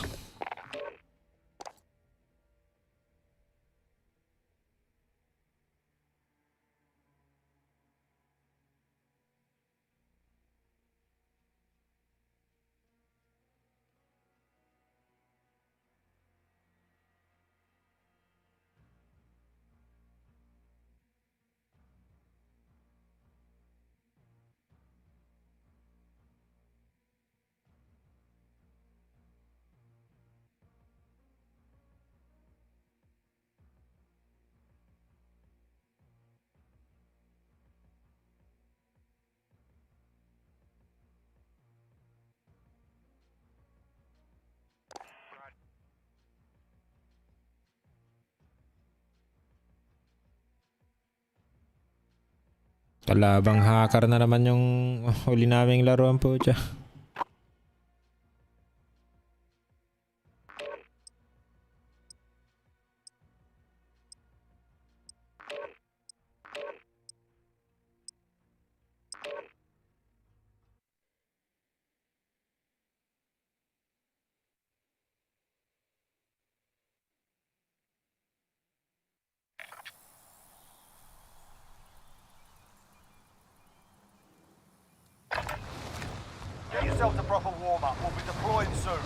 Kalabang hacker na naman yung huli naming laruan po siya. Get yourselves a proper warm-up. We'll be deploying soon.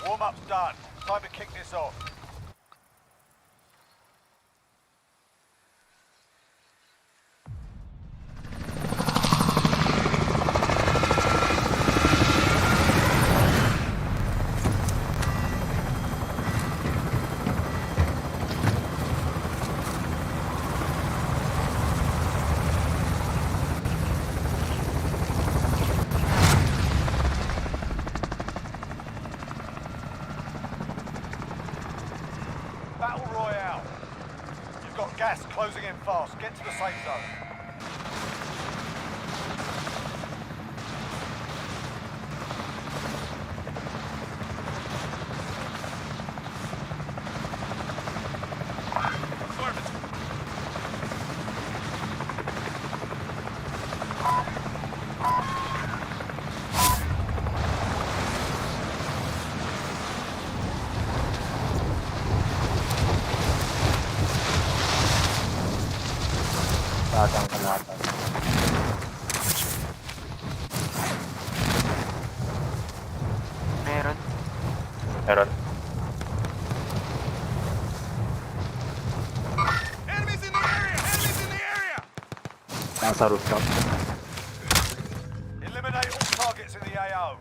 Warm-up's done. Time to kick this off. Battle Royale. You've got gas closing in fast. Get to the safe zone. Batang kalatan. Meron. Enemies in the area! Enemies in the area! Nasa rooftop. Eliminate all targets in the AO.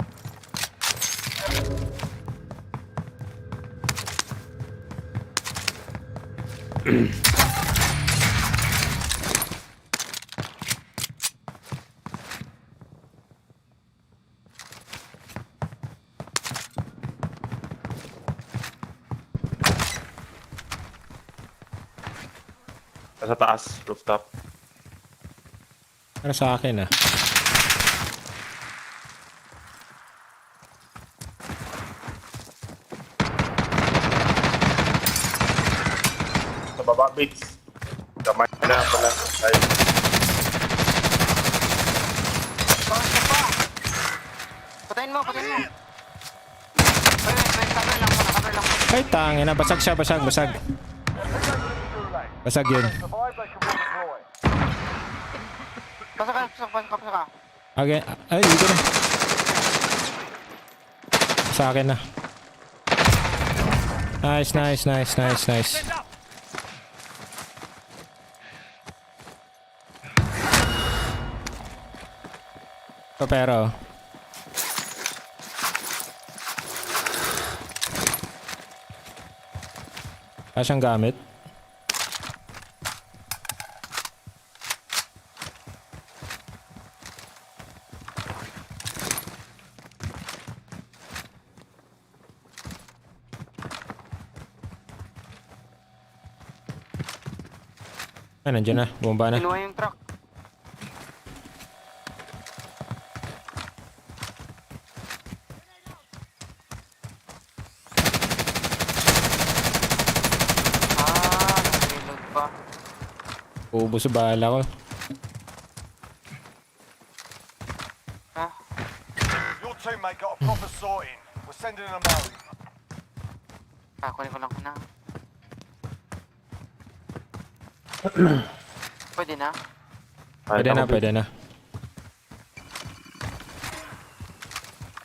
Sa taas, rooftop. Para sa akin ah. Sa baba, Bates. Kamay na pala. Ay. Patayin mo, patayin mo. Wait, cover lang muna, cover lang muna. Ay, tangin na. Basag siya, basag. Basag yun. Pasok ka. Okay. Ay, dito na. Sa akin na. Nice. Pero siyang gamit. Ay, nandiyan na. Bumaba na. Kinuha yung truck. Nag-reload pa. Ubus sa bala ko. Your teammate got a proper sorting. We're sending them out. Kunin ko lang na. Pwede na? Pwede na.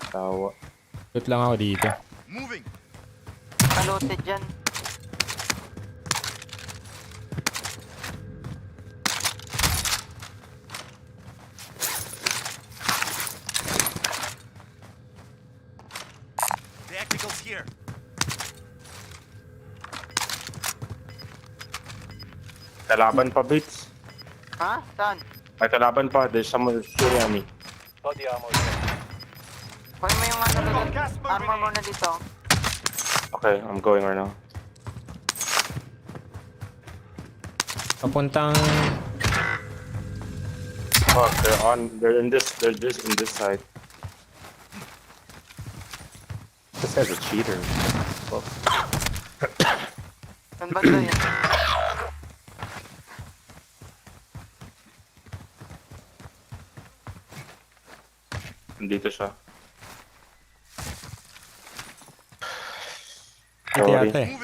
Tawa. Loot lang ako dito. Moving. Kaloted dyan. Tactical's here. Kalaban pa, Bates. Ha? Saan? May kalaban pa. There's someone shooting at me. Body armor. Kunin mo yung armor mo na dito. Okay, I'm going right now. Papuntang... Fuck, they're in this side. This guy's a cheater. Fuck. Saan ba ito yan? Nandito siya. Ito yata eh.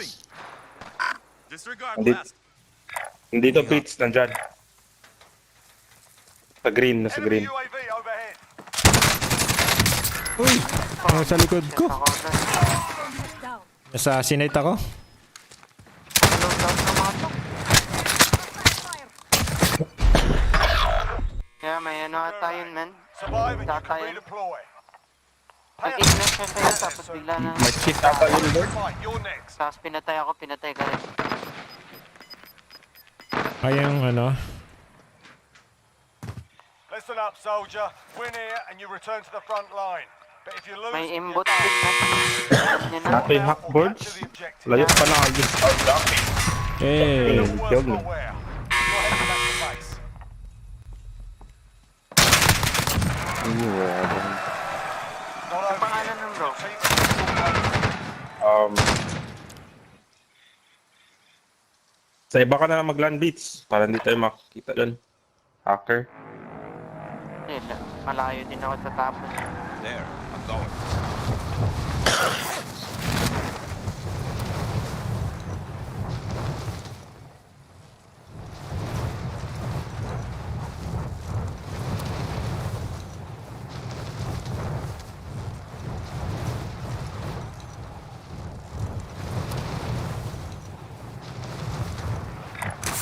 Disregard blast. Nandito, Bates. Nandyan. Nasa green. UAV overhead. Uy! Sa likod ko. Assassinate ako. Kaya may ano ata yun, man. Survive and you Data can yun. redeploy. Nag-ignite siya sa'yo, tapos bigla na... May cheat ata yun, Lord. Right, you're next. Tapos pinatay ka rin. Ay, yung ano. Listen up, soldier. Win here and you return to the front line. But if you lose, May you're imbot dead. din na. Nato yung hackboards. Layo pa lang. I'll just start jumping. Eh. Worse Killed me. for wear. You're heading back to base. Not over Pangalan yet. ng bro? Team is still Sa iba ka na lang mag-land, Beats. Para hindi tayo makikita dun. Hacker. Malayo din ako sa tapos. There, I'm going.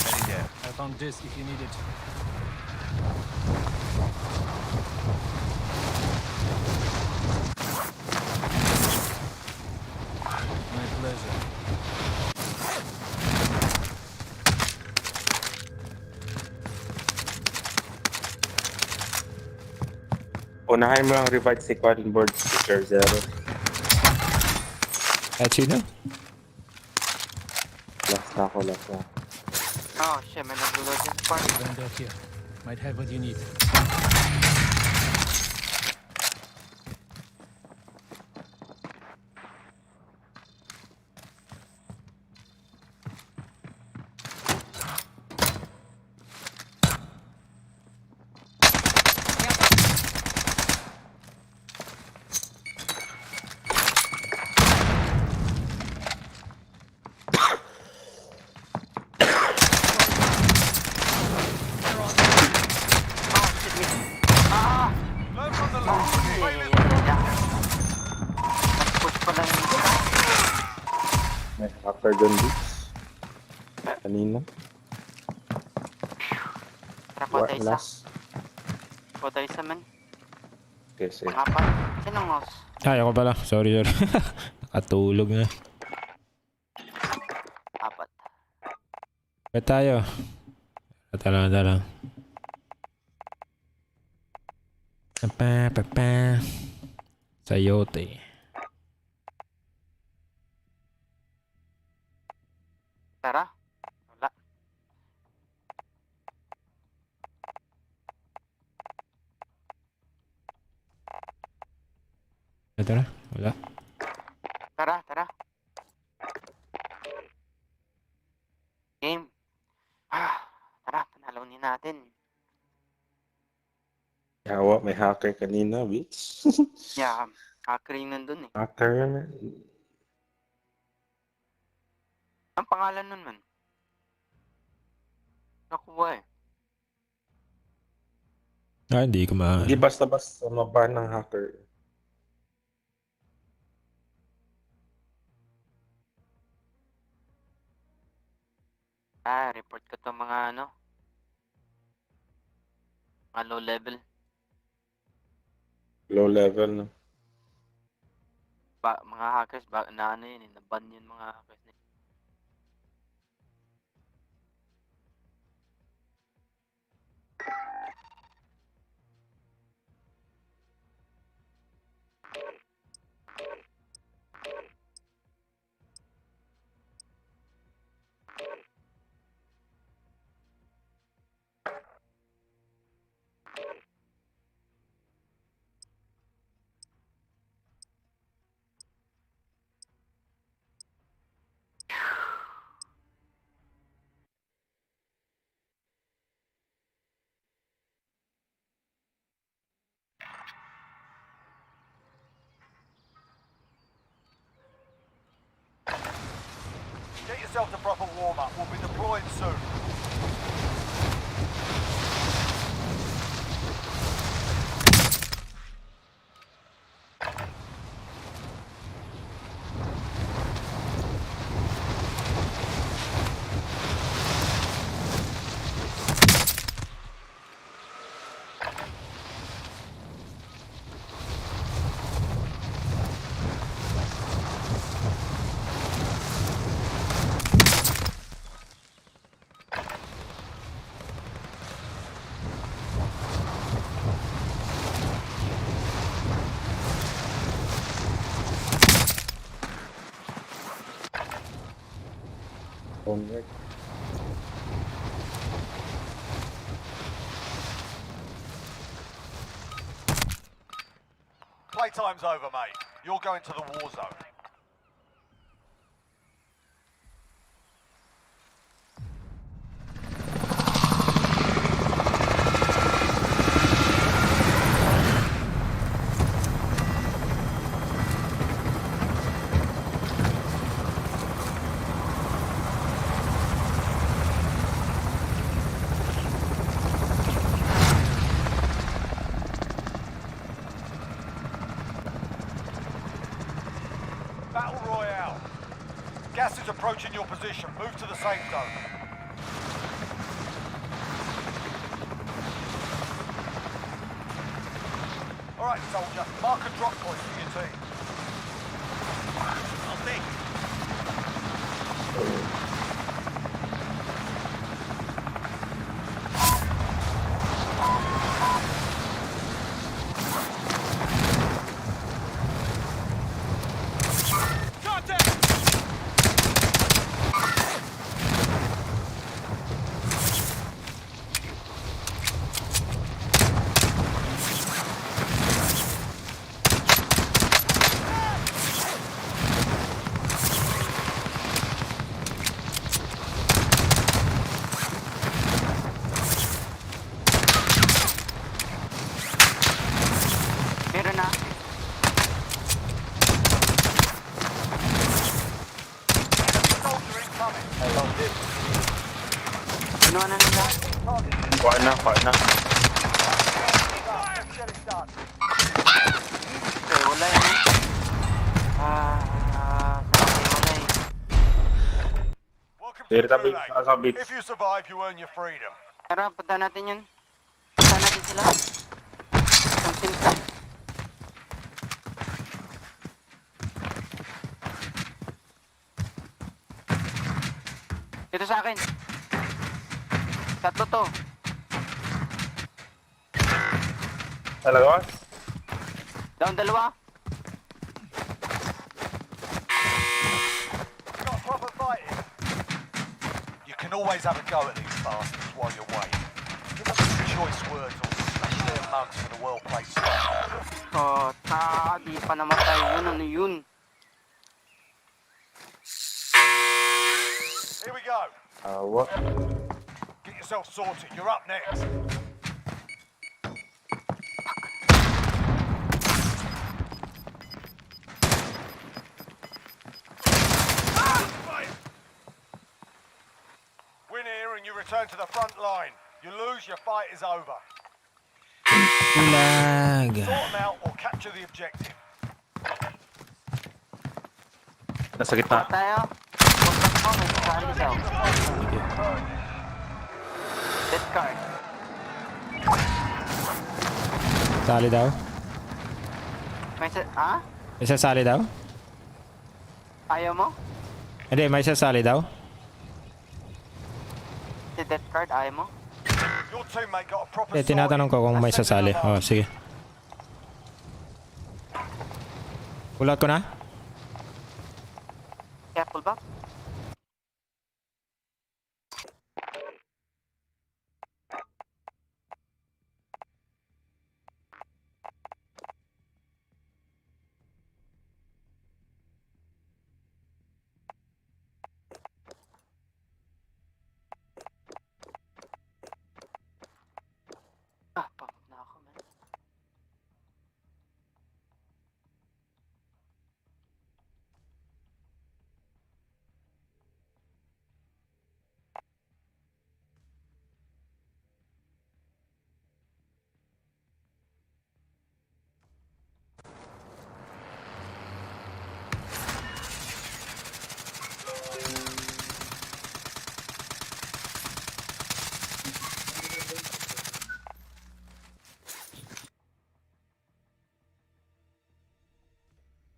Heading there. I found this if you need it. My pleasure. Unahin mo lang revive si Quadrin board si Zero. At sino? Last na ako. Oh shit, may nag-load din sa park. Plunder here. Might have what you need. Learn from the last. Failures Push pa lang yung May hacker doon, Beats. Kanina. Kapatay isa. Last. Kapatay isa man. Okay, sige. Pangapat. Sinong ngos? Ay, ako pala. Sorry. Nakatulog na. Apat. Ba't tayo? Tala. Pa. Sayote. Tara. Wala. Tara. Wala. Tara. Game. Tara, panalonin natin. Yawa, may hacker kanina, Beats. Yeah, hacker yung nandun eh. Hacker. Ang pangalan nun man? Nakuha eh. Hindi ko Hindi basta-basta maban ng hacker. Report ko to mga mga low level. Low level, no? Mga hackers, yun, naban yun mga hackers. Get yourself the proper warm-up. We'll be deploying soon. Homework. Playtime's over, mate. You're going to the war zone. Battle Royale. Gas is approaching your position. Move to the safe zone. All right, soldier. Mark a drop point for your team. I'll take it. Kinuha na nila. Kuha na. Okay, wala yun. Wala yun. Dito tabi sa beach. If you survive, you earn your freedom. Tara, punta natin yun. Punta natin sila. Something ka. Dito sa akin. Tatlo to. Talaga? Down dalawa. Got proper fighting. You can always have a go at these bastards while you're waiting. Give them some choice words or smash their mugs for the well-placed spot. Oh, di pa namatay yun. Ano yun? Here we go. What? Get yourself sorted. You're up next. Win here and you return to the front line. You lose, your fight is over. Lag. Sort them out or capture the objective. Nasa gitna. Tayo. Huwag mo, may sasali daw. Death card. Sali daw? Ha? May sasali daw? Ayaw mo? Hindi, may sasali daw? Si death card, ayaw mo? Your teammate got a proper Eh, tinatanong ko kung may sasali. Oh, sige. Pulot ko na? Careful ba? Pagod na ako, man.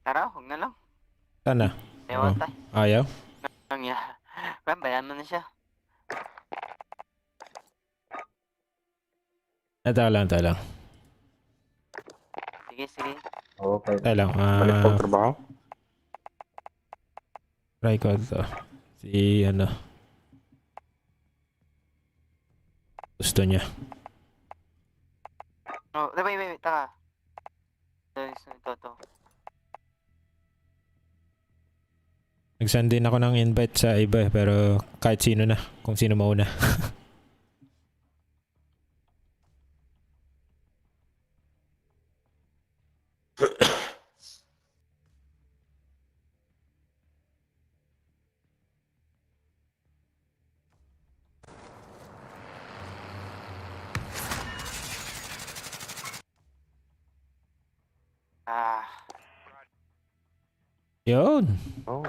Tara, huwag na lang. Sana. Ewan Oh. tayo. Ayaw? Bayan mo na siya. Tayo lang. Sige. Okay. Tayo lang. Balik pag trabaho. Try ko ito. Si ano. Gusto niya. Oh, wait, taka. Ito. Nag-send din ako ng invite sa iba pero kahit sino na. Kung sino mauna. Yun. Oh.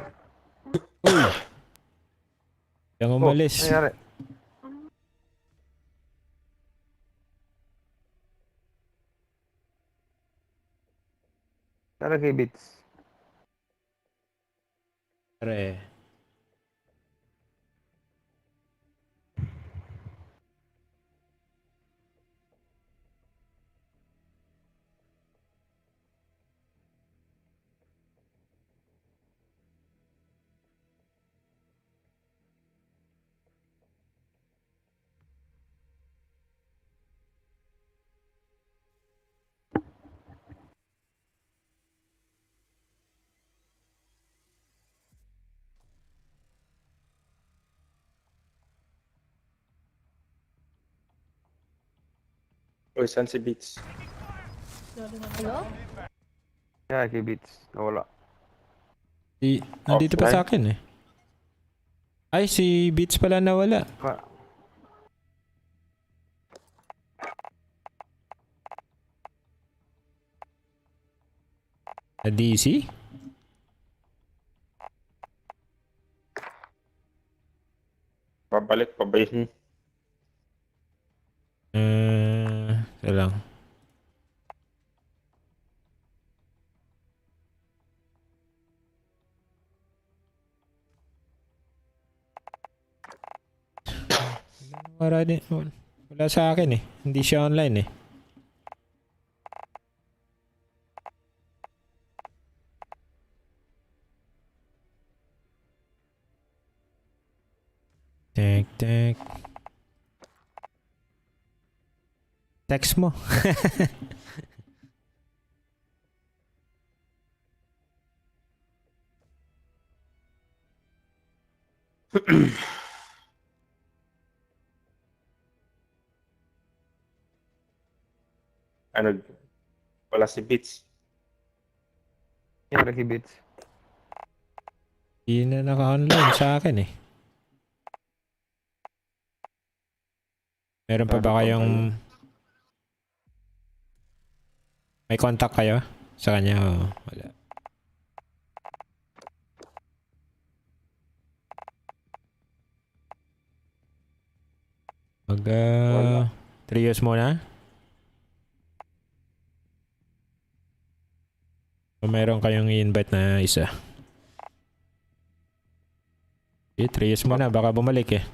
Uy. Yang umalis. Nangyari? Tara kay Bits. Pre. Uy, saan si Beats? Hello? Yeah, kay Beats. Nawala. Nandito pa sa akin eh. Ay, si Beats pala nawala. Na DC? Pabalik pa ba yun? Ito lang. Wala sa akin eh. Hindi siya online eh. Tek. Text mo. Ano? Wala si Beats. Wala si Beats. Hindi na naka-online sa akin eh. Meron pa ba kayong... May contact kayo sa kanya? O wala. Trios muna? O meron kayong i-invite na isa? Trios muna, baka bumalik eh.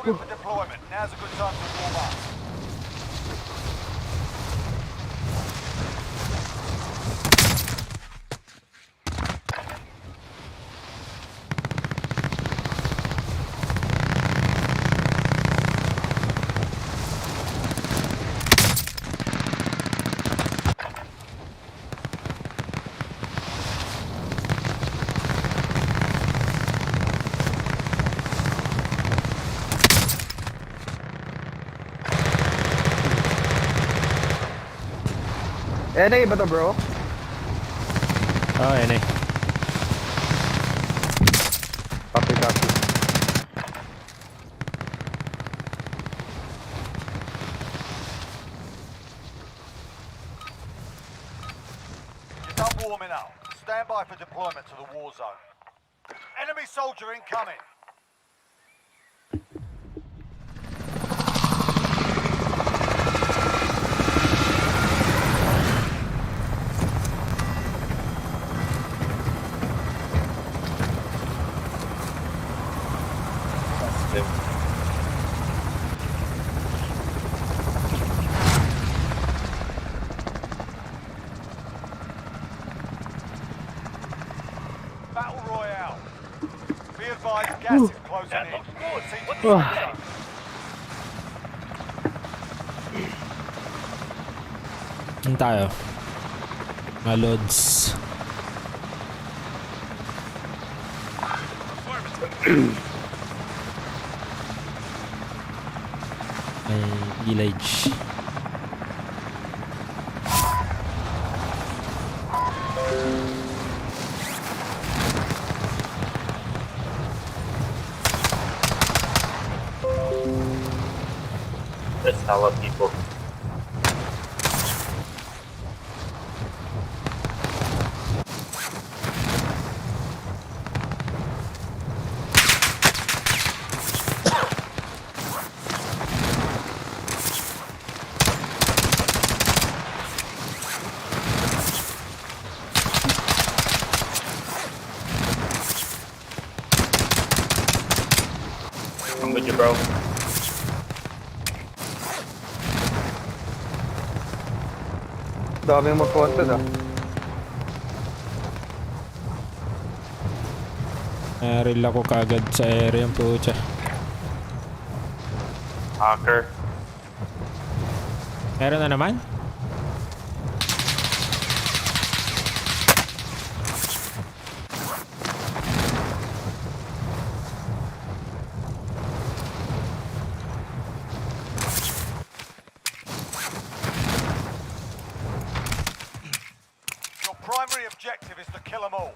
in for deployment. Now's a good time to warm up. NA ba to, bro? Oh, yan eh. Copy, copy. You're done warming up. Stand by for deployment to the war zone. Enemy soldier incoming. Battle Royale. Be advised, gas is closing in. Proceed to the safe zone. Saan tayo? Mga loads. May village. That's hella people. I'm with you, bro. Daming mag-content ah. Naril ako kagad sa area yung pucha. Hacker. Meron na naman? Your primary objective is to kill them all.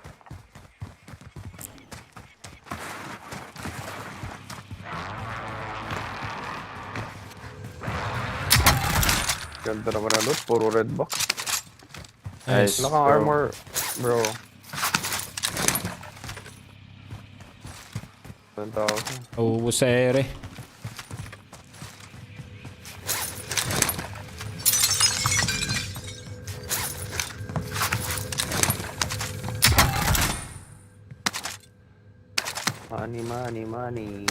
Ganda naman na loot, puro red box. Nice. Wala kang armor, bro. 10,000. Uubos sa ere. Money, money, money.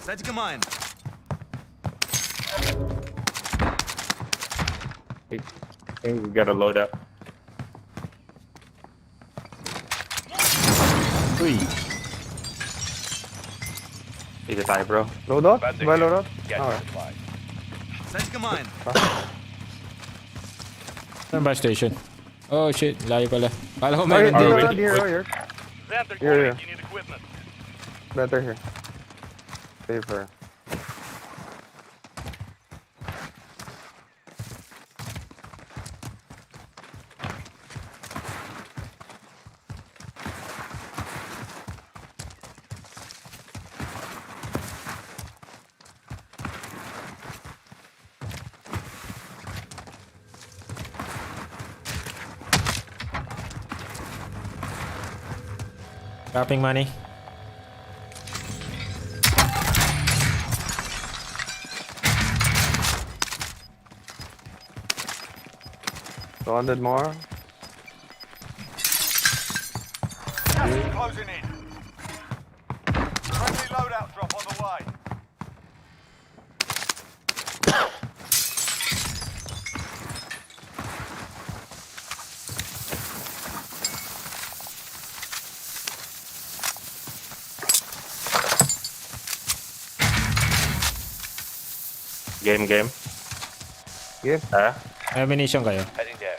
Set to command. I think we gotta load up. Uy. Need to die, bro. Load out? Ba load out? Alright. Set to command. Saan ba station? Oh shit, layo pala. Kala ko Here, meron here, dito. here, here. Here, here. Better here. Safer. Dropping money. 200 more. Gas is closing in. Friendly loadout drop on the way. Game. Game. Ha? May ammunition kayo? Heading there.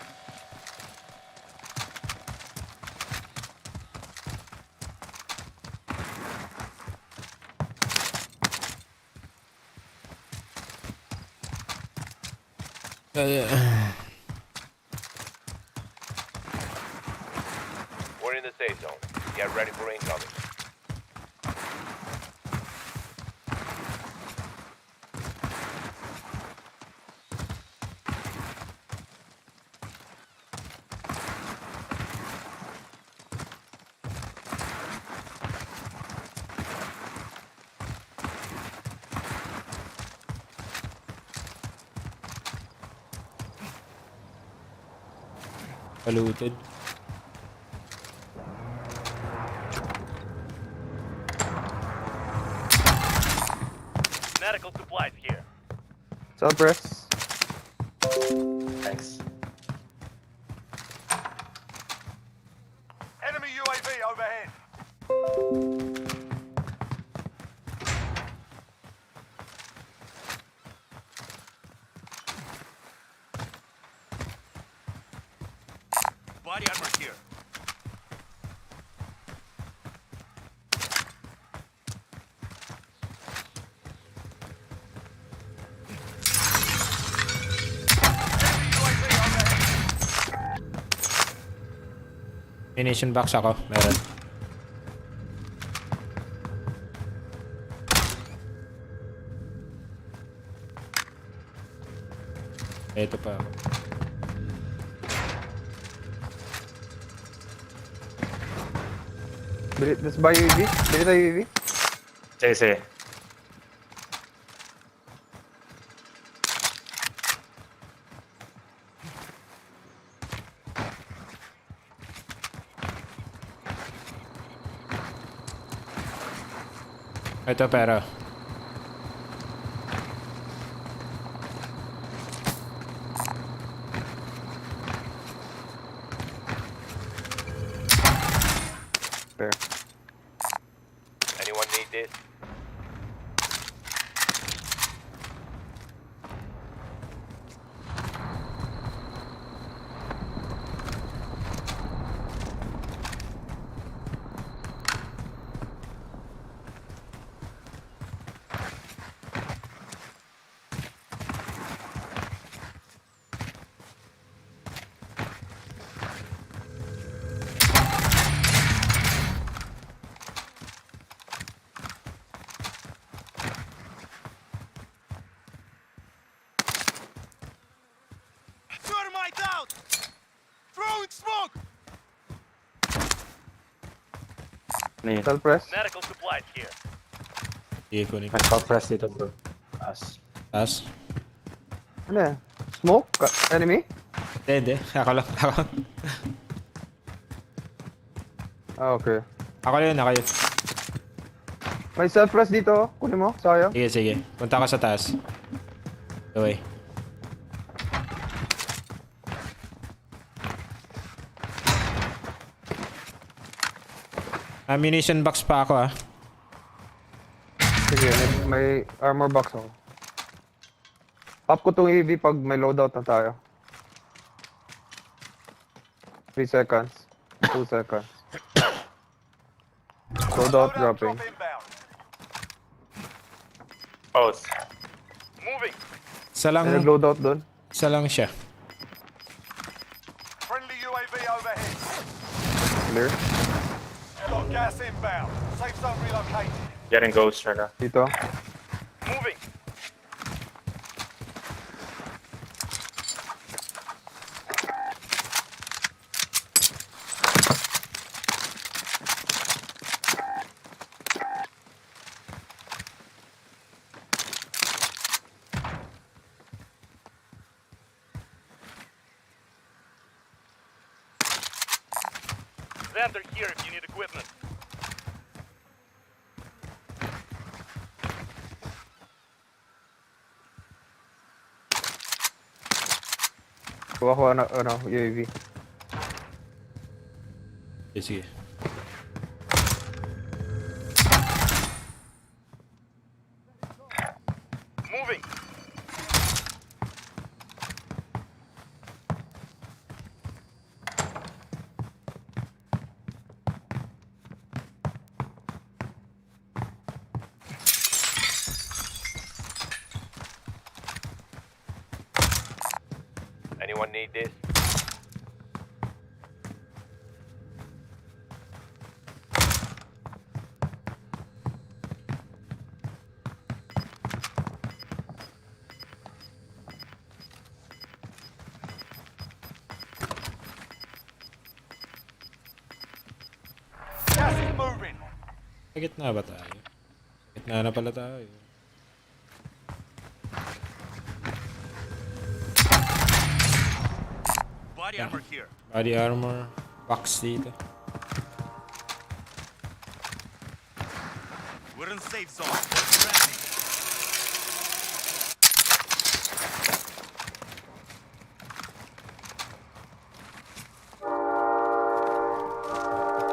We're in the safe zone. Get ready for incoming. Polluted. Medical supplies here. Suppress. Thanks. Enemy UAV overhead. Body armor here. Ammunition box ako. Meron. Ito pa. Let's buy UAV. Bili tayo UAV. Sige. Ito pero. Fair. Anyone need this? Thermite out! Throwing smoke! Suppress. Medical supplies here. Sige, kunin ko. May suppress dito bro. Taas. Ano yan? Smoke? Enemy? Hindi. Ako lang. Ako. Ah, okay. Ako yun. Ako yun. May suppress dito. Kunin mo. Sayang. Sige. Punta ka sa taas. Okay. Ammunition box pa ako ah. Sige, may armor box ako. Pop ko tong EV pag may loadout na tayo. 3 seconds. 2 seconds. Loadout dropping. Pause. Moving. Isa lang. May nag-loadout doon. Isa lang siya. Friendly UAV overhead. Clear. Got gas inbound. Safe zone relocated. Getting ghost right now. Dito. Moving. vendor here if you need equipment. Kuha ko UAV. Sige. Moving. Anyone need this? Gas is moving. Sa gitna ba tayo? Sa gitna na pala tayo. Body armor here. Body armor. Box dito. We're in safe zone. What's ready?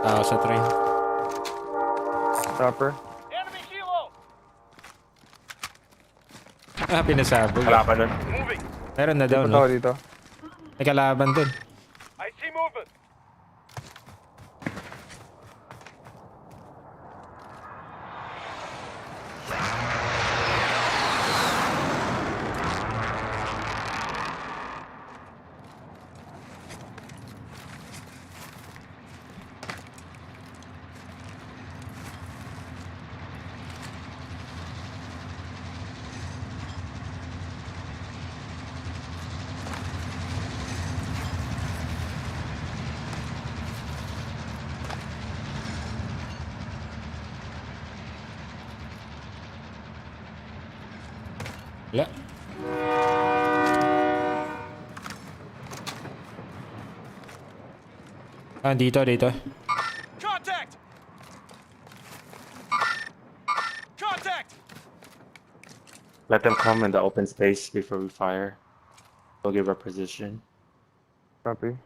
Tao sa train. Chopper. Enemy helo. Ah, pinasabog. Wala pa nun. Moving. Meron na daw, Dito no? dito. May kalaban dun. I see movement. Wala. Ah, dito. Contact. Contact. Let them come in the open space before we fire. We'll give our position. Copy.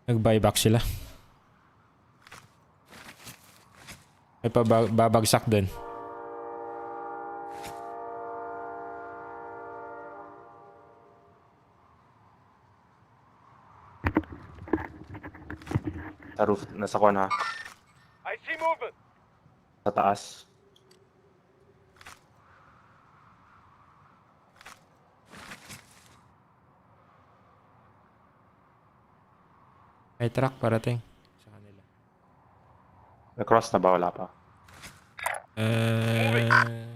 Nag-buyback sila. May babagsak dun. Sa roof, nasa kuha na. I see movement. Sa taas. May truck parating sa kanila. May cross na ba? Wala pa.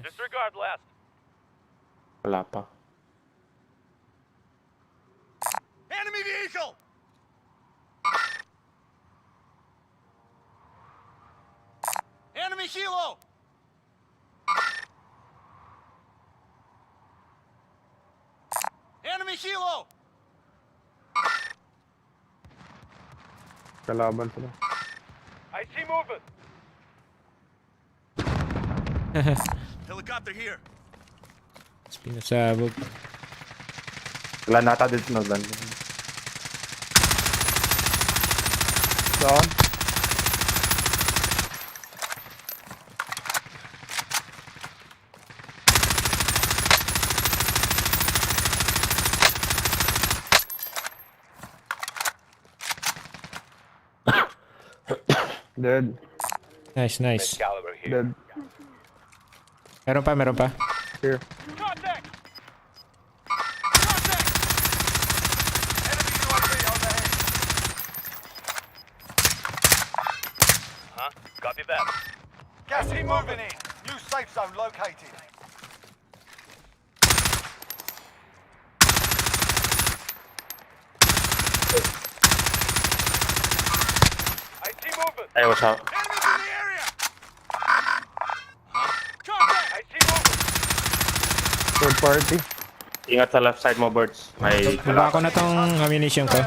Disregard last. Wala pa. Enemy vehicle. Enemy helo. Enemy helo. Kalaban sila. I see movement. Helicopter here. Pinasabog. Wala nata dito nagland. Down. Dead. Nice. Dead. Meron pa. Here. Contact. Contact. Enemy UAV overhead. Huh? Copy that. Gas is moving in. New safe zone located. I see movement. Hey, watch out. Enemies in the area. Huh? Contact. I see movement. Third party. Ingat sa left side mo, birds. May Wala ko na tong ammunition ko.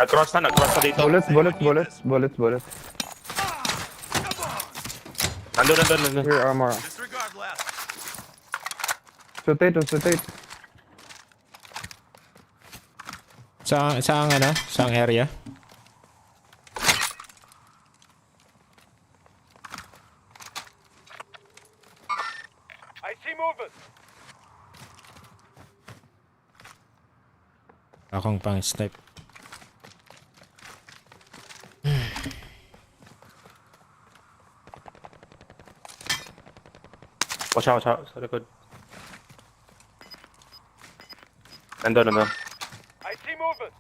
Nag-cross na dito. Bullets. Nandun. Here, armor. Rotate. Saang area? I see movement. Akong pang snipe. Watch out. Sa likod. Nandun. I see movement.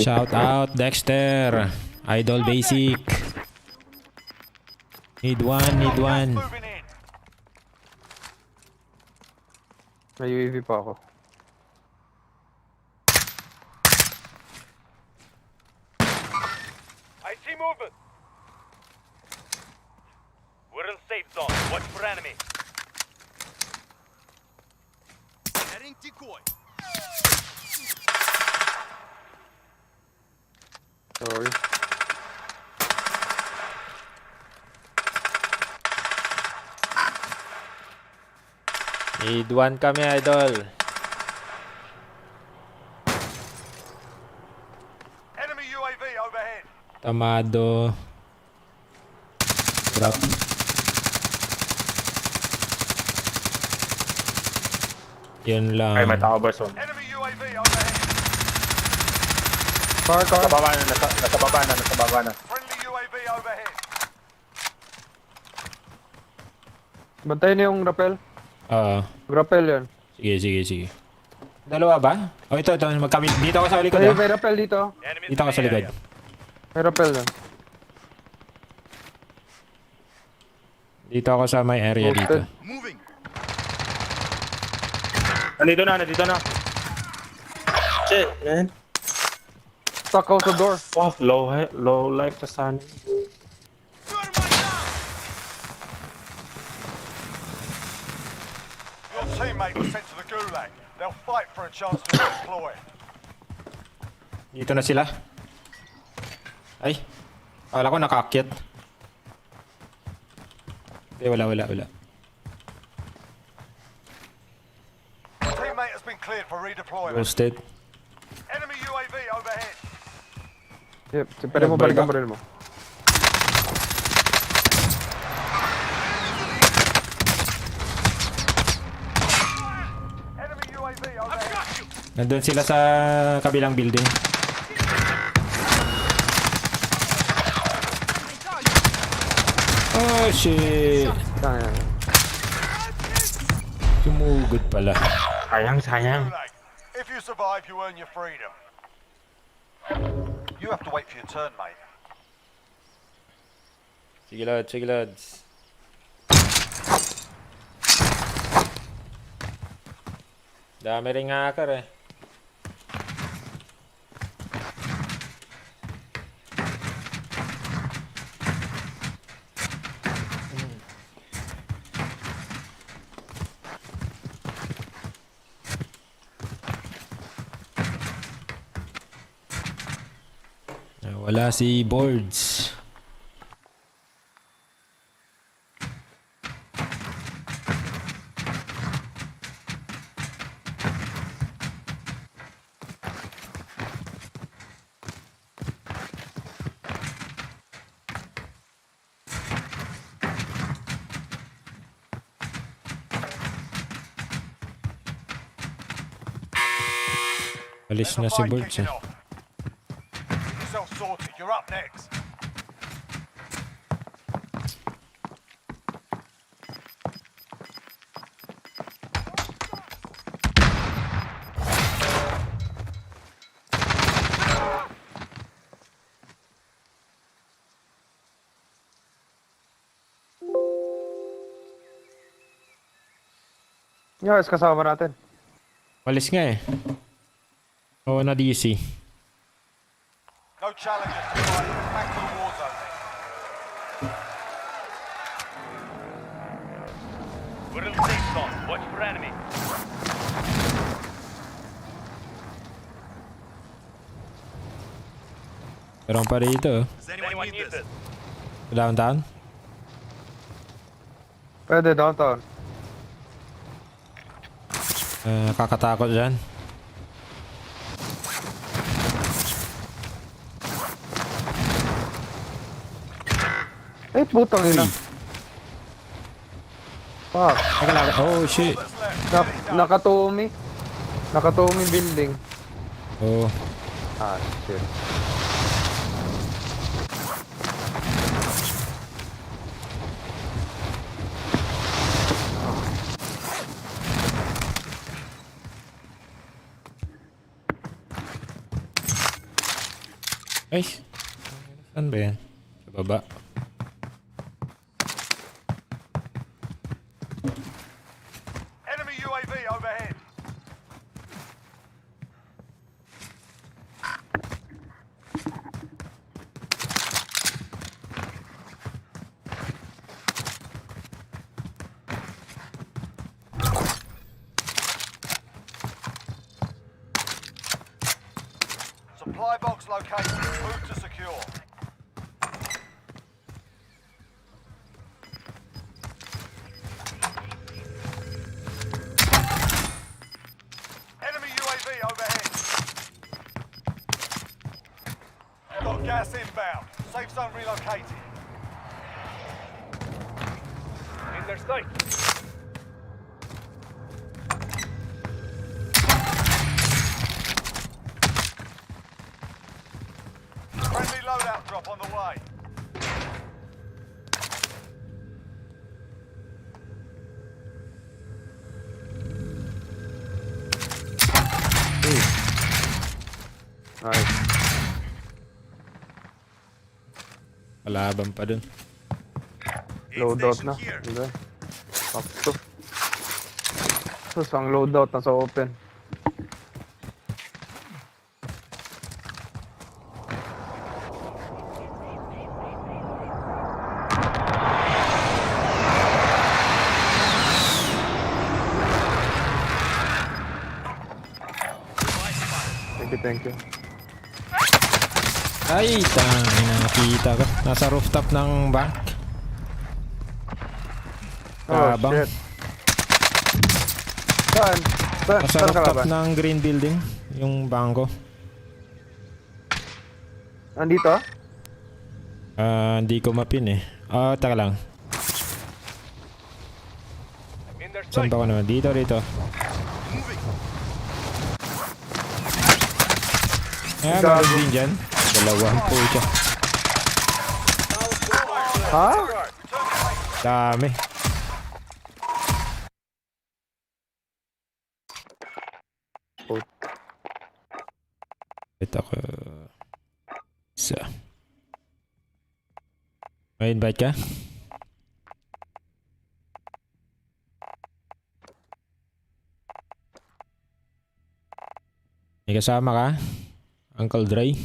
Shout out Dexter. Idol basic. Need one. May UAV pa ako. I see movement. We're in safe zone. Watch for enemy. Heading decoy. Sorry. Need one kami, idol. Enemy UAV overhead. Tamado. Drop. Yun lang. Ay, may tao, Warzone. Enemy UAV overhead. Car. Nasa baba na. Friendly UAV overhead. Bantayan niyo yung rappel. Rappel yan. Sige. Dalawa ba? Ito. Magkabit. Dito ako sa likod. May rappel dito. Dito ako sa likod. May rappel yan. Dito ako sa may area dito. Nandito na. Shit, man. Stuck out the door. Fuck, low life na sana. Your teammate was sent to the gulag. They'll fight for a chance to redeploy. Dito na sila. Ay. Akala ko nakaakyat. Wala. Teammate has been cleared for redeployment. Roasted. Enemy UAV overhead. Yep, pwede mo balik ang baril mo. Enemy UAV overhead. Nandun sila sa kabilang building. Oh shit. Sumugod pala. Sayang. If you survive, you earn your freedom. You have to wait for your turn, mate. Sige lads. Dami rin hacker eh. Wala si Boards. Alis na si Boards eh. Yourself sorted. You're up next. Yes, kasama natin. Walis nga eh. Oo, na DC. No challenges to fight. Back to the war zone. We're in safe Lights on. Watch for enemy. Meron pa rito. Does anyone need this? Downtown. Pwede, downtown. Kakatakot dyan. Eh, putang ina. Fuck. Oh, shit. Nakatumi. Nakatumi building. Oh. Ah, shit. Ay. Saan ba yan? Sa baba. Enemy UAV overhead. Supply box located. Move to secure. Enemy UAV overhead. Got gas inbound. Safe zone relocated. In their sight. Friendly loadout drop on the way. Nice. Kalaban pa dun. Loadout na. Diba? Sakto. Sus, ang loadout nasa open. Thank you. Ay, nakita ko. Nasa rooftop ng bank. Oh, Kabang. shit. Saan? Nasa rooftop ng green building. Yung bangko. Andito? Hindi ko mapin eh. Taka lang. Saan ba ko naman? Dito, rito. Meron din dyan. Dalawang po siya. Ha? Dami. Ito ko. Isa. May invite ka? May kasama ka? Uncle Dre?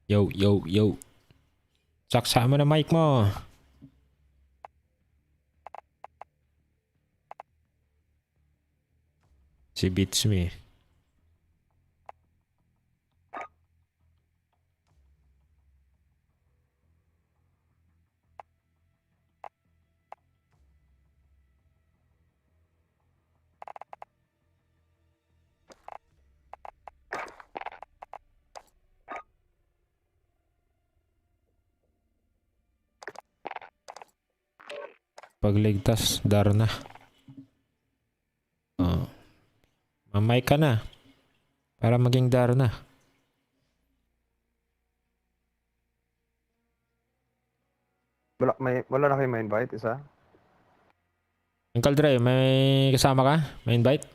Yo, yo, yo. Saksa mo na mic mo. Si Beats me. Pagligtas, Darna. Mamay ka na. Para maging Darna. Wala na kayo ma-invite, isa? Uncle Dre, may kasama ka? May invite?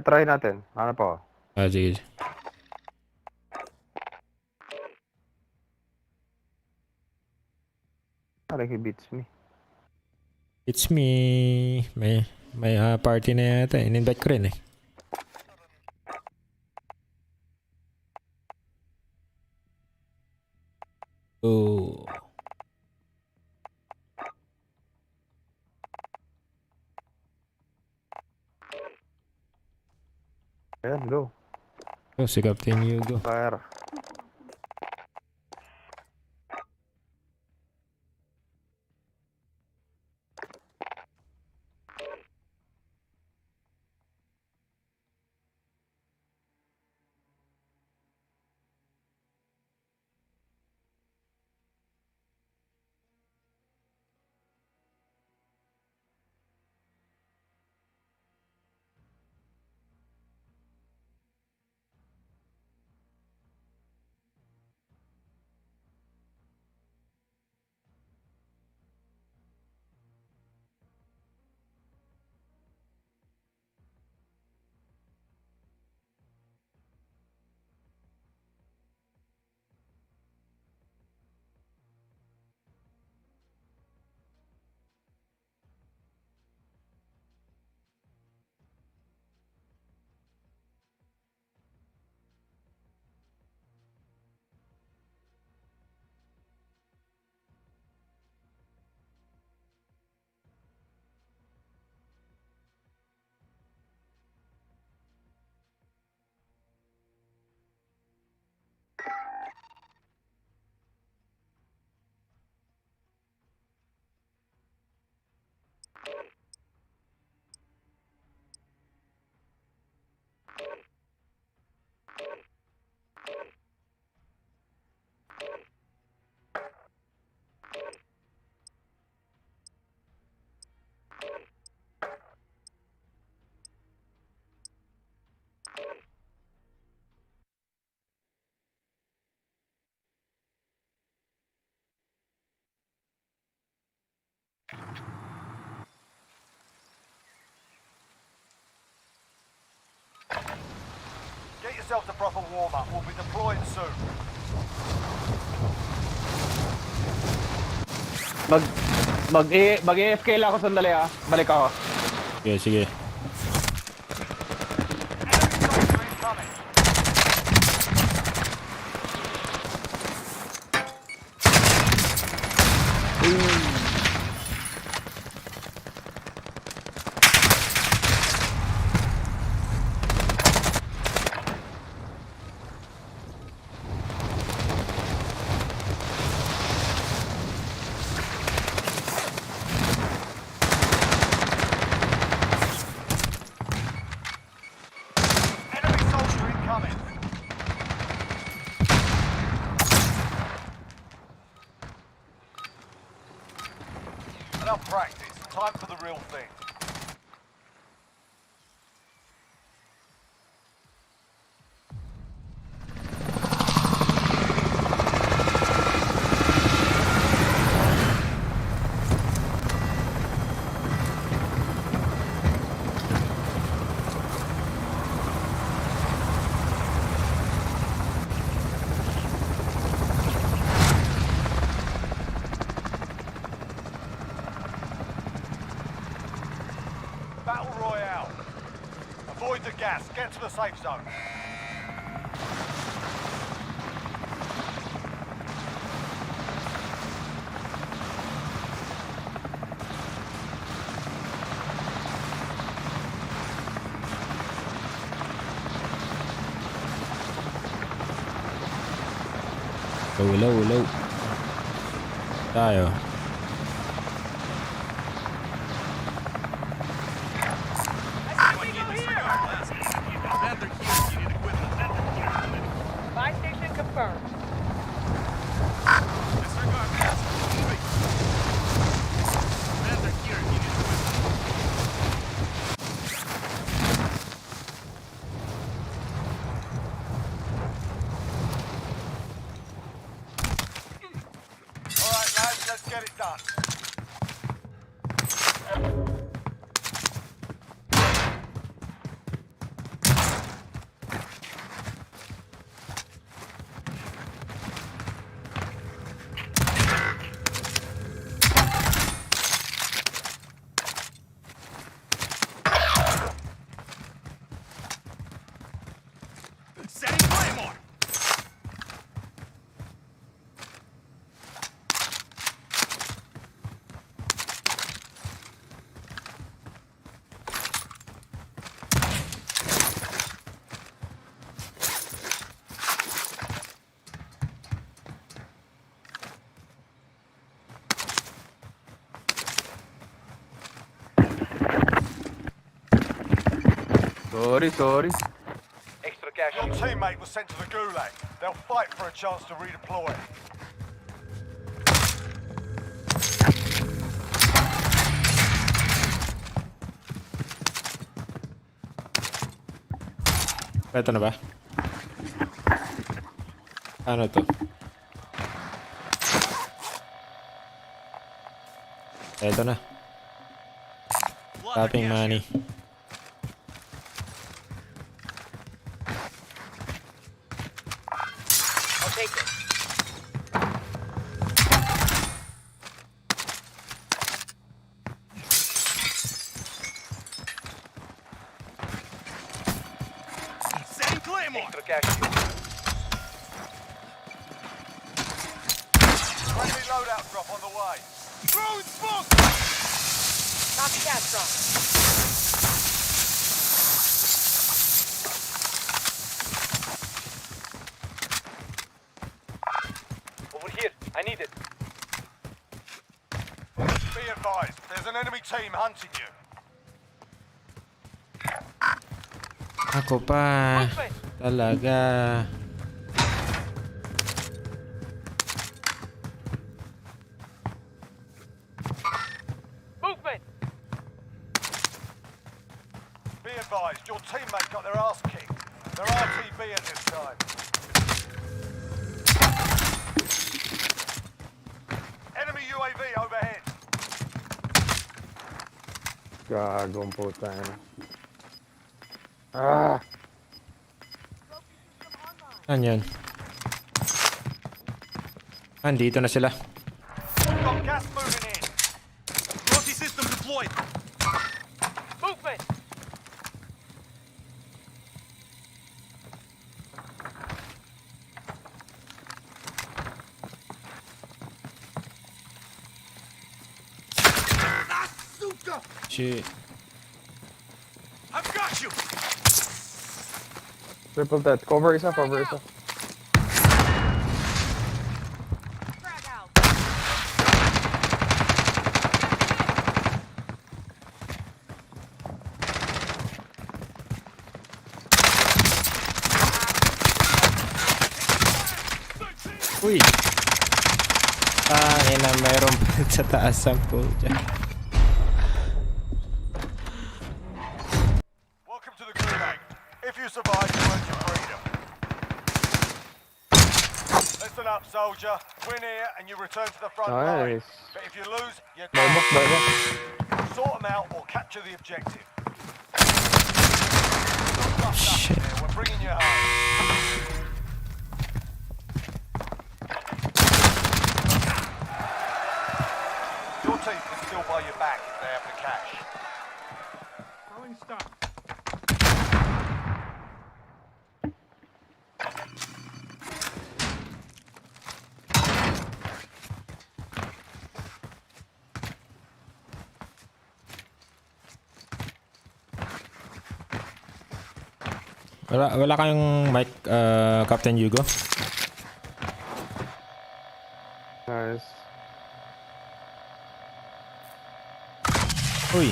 Try natin. Ano pa? Sige. Parang he beats me. It's me. May party na yata. In-invite ko rin eh. Oh. Ayan, go. Oh, si Captain Hugo. Fire. Get yourselves a proper warm-up. We'll be deploying soon. Mag-AFK lang ako sandali ah. Balik ako. Sige, sige. Enough practice. Time for the real thing. Battle Royale. Avoid the gas. Get to the safe zone. Low. Tayo. Buy station confirmed. All right, lads, let's get it Sorry. Extra cash. Your teammate was sent to the gulag. They'll fight for a chance to redeploy. Ito na ba? Ano to? Ito na. Tapping money. I'll take it. Setting Claymore. Extra cash. Friendly loadout drop on the way. Throwing smoke. Copy that, drop. Over here. I need it. Be advised, there's an enemy team hunting you. Ako pa. Talaga. Movement. Be advised, your teammate got their ass kicked. They're RTB at this time. Enemy UAV overhead. Gagong puta yan. Ah! Ano yan? Andito na sila. Got gas moving in. Multi-system deployed. Movement. Shit. I've got you. Triple dead. Cover isa. Uy! Na mayroon pa sa taas ang pool dyan. Welcome to the gulag. If you survive, you earn your freedom. Listen up, soldier. Win here and you return to the front line. Nice. But if you lose, you're Bye-bye, bye-bye. Sort them out or capture the objective. Shit. We're bringing you home. Your team can still buy you back if they have the cash. Throwing stuff. Wala kayong mic, Captain Hugo? Nice. Uy!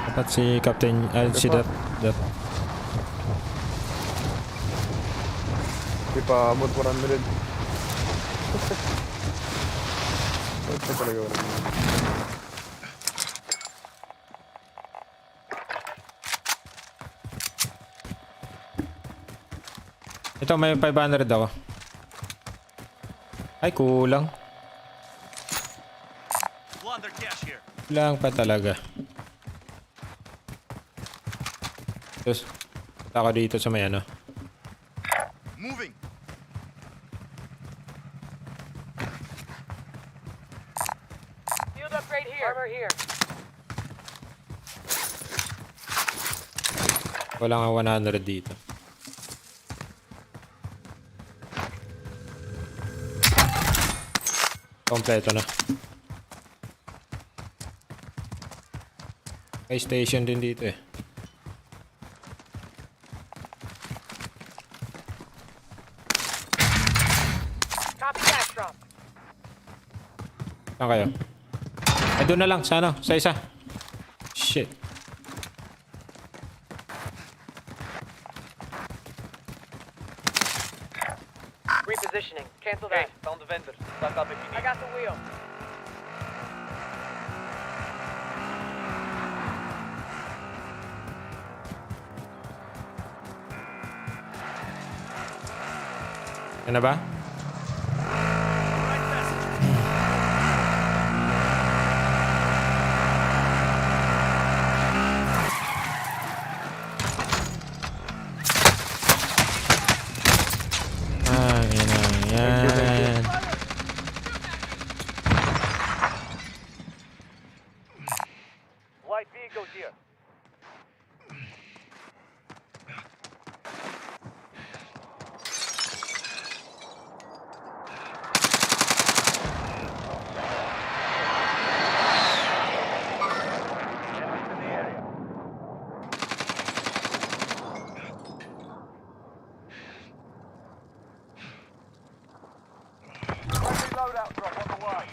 Dapat si Captain, si Dat. Di pa abot 100. Ito talaga 100. Ito may 500 ako. Ay, kulang. Plunder cash here. Kulang pa talaga. Tapos, ako dito sa may ano. Moving. Field upgrade here. Armor here. Wala nga 100 dito. Kompleto na. May station din dito eh. Copy that, drop. Saan kayo? Ay, doon na lang. Sa ano? Sa isa. shit. Repositioning. Cancel that. Found the vendor. Back up if you need. I got the wheel. Ano ba? Yan. Light vehicles here. Loadout drop on the way.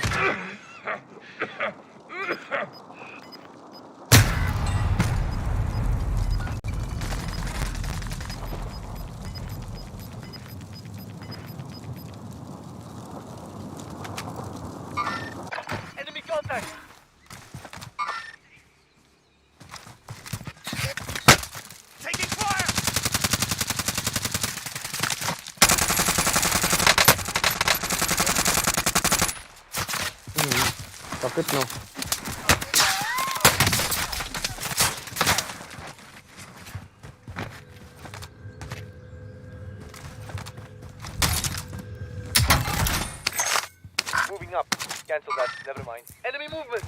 Enemy contact. Taking fire. Sakit, no? Moving up. Cancel that. Never mind. Enemy movement.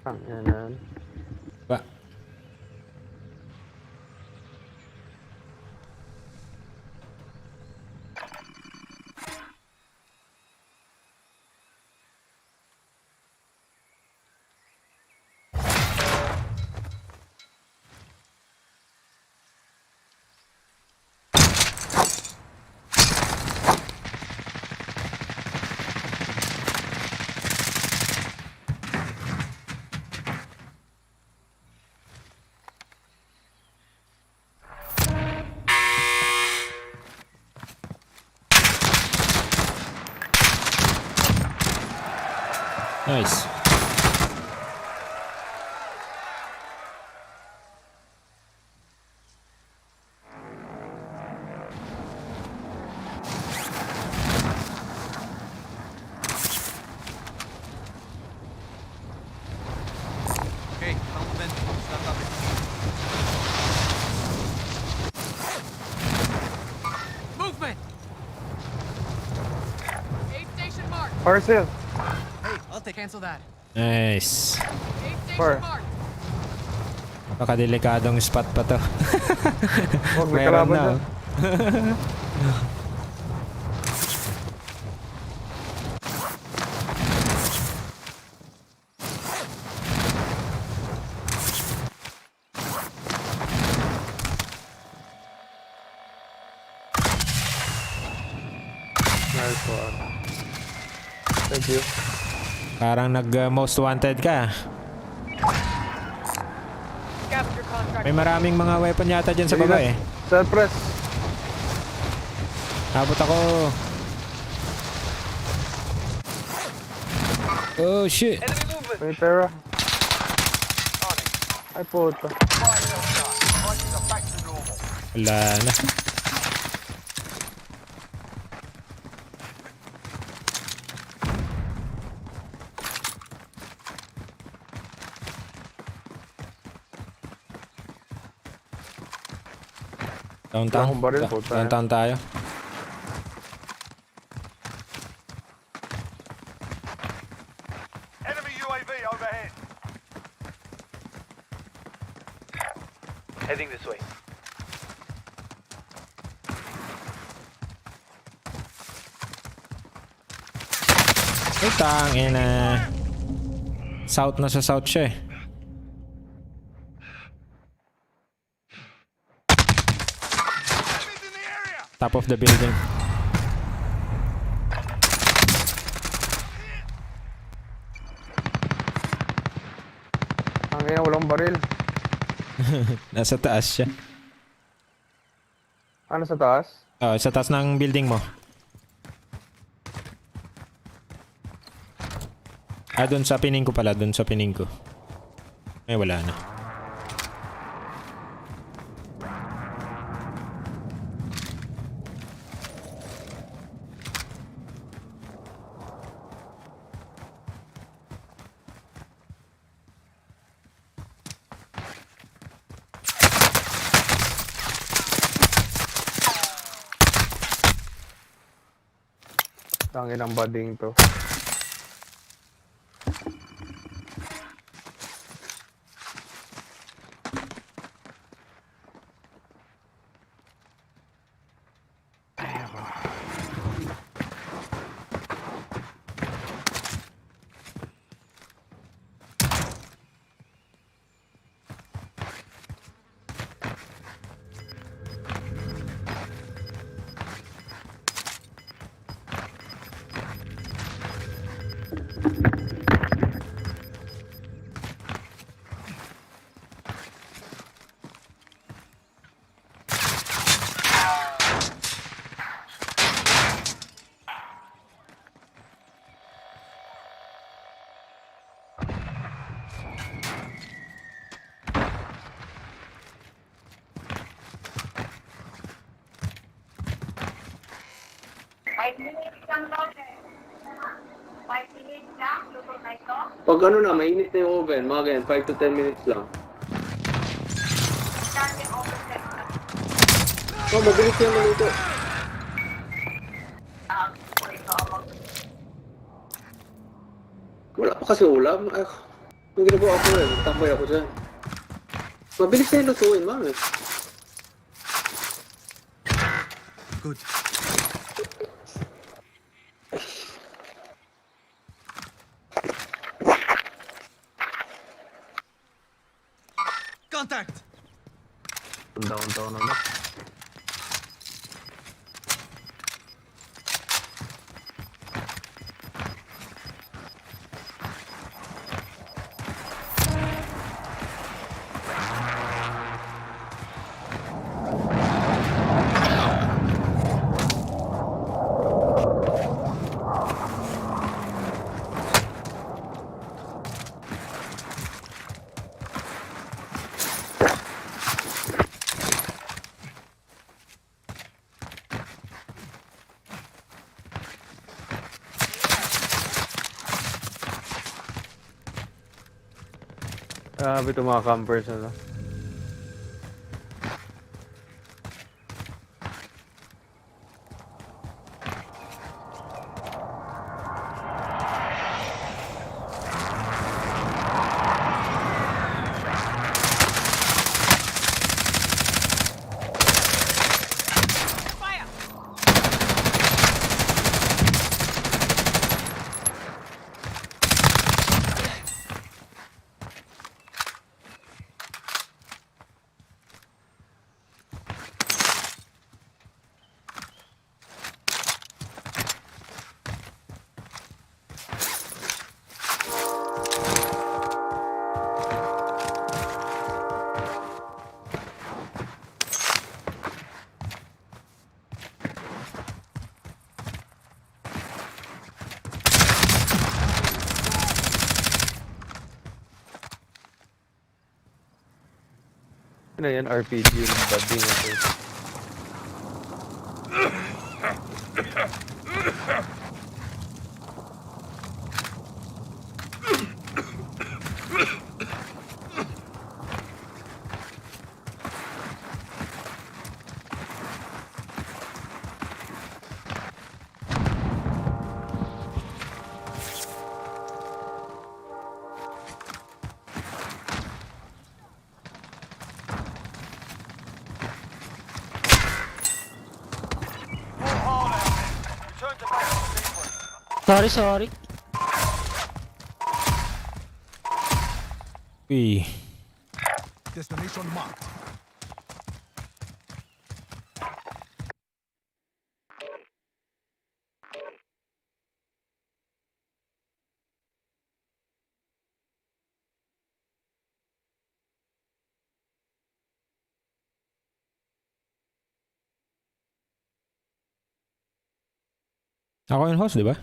Yan. Ba? Nice. Okay, found the vendor. Stop up. Movement! Aid station marked. Fire sale. Hey, I'll take cancel that. Nice. Aid station Fire. marked. Napakadelikadong spot pa to. Huwag may Meron kalaban na. dyan. Nice one. Thank you. Parang nag-most wanted ka. Capture contract. May maraming mga weapon yata dyan sa baba eh. Self-press. Abot ako. Oh shit. May pera. Ay puta. Wala na. Downtown. Downtown tayo. Enemy UAV overhead. Heading this way. Ay, tangina. South na sa south siya eh. Top of the building. Ang ina, walang baril. Nasa taas siya. Ano sa taas? Oh, sa taas ng building mo. Doon sa pining ko pala. Doon sa pining ko. Ay, wala na. Tangin ang bading to. Pag ano na, mainit na yung oven, mga ganyan, 5 to 10 minutes lang. Oh, mabilis yan maluto. Wala pa kasi ulam. Ay, yung ginagawa ko rin, tambay ako dyan. Mabilis na yung lutuin, mami. Good. Contact! Downtown na. Grabe ito mga campers na to. Ano yan? RPG yung bading ito. Sorry. Uy. Destination marked. Ako yung host, di ba?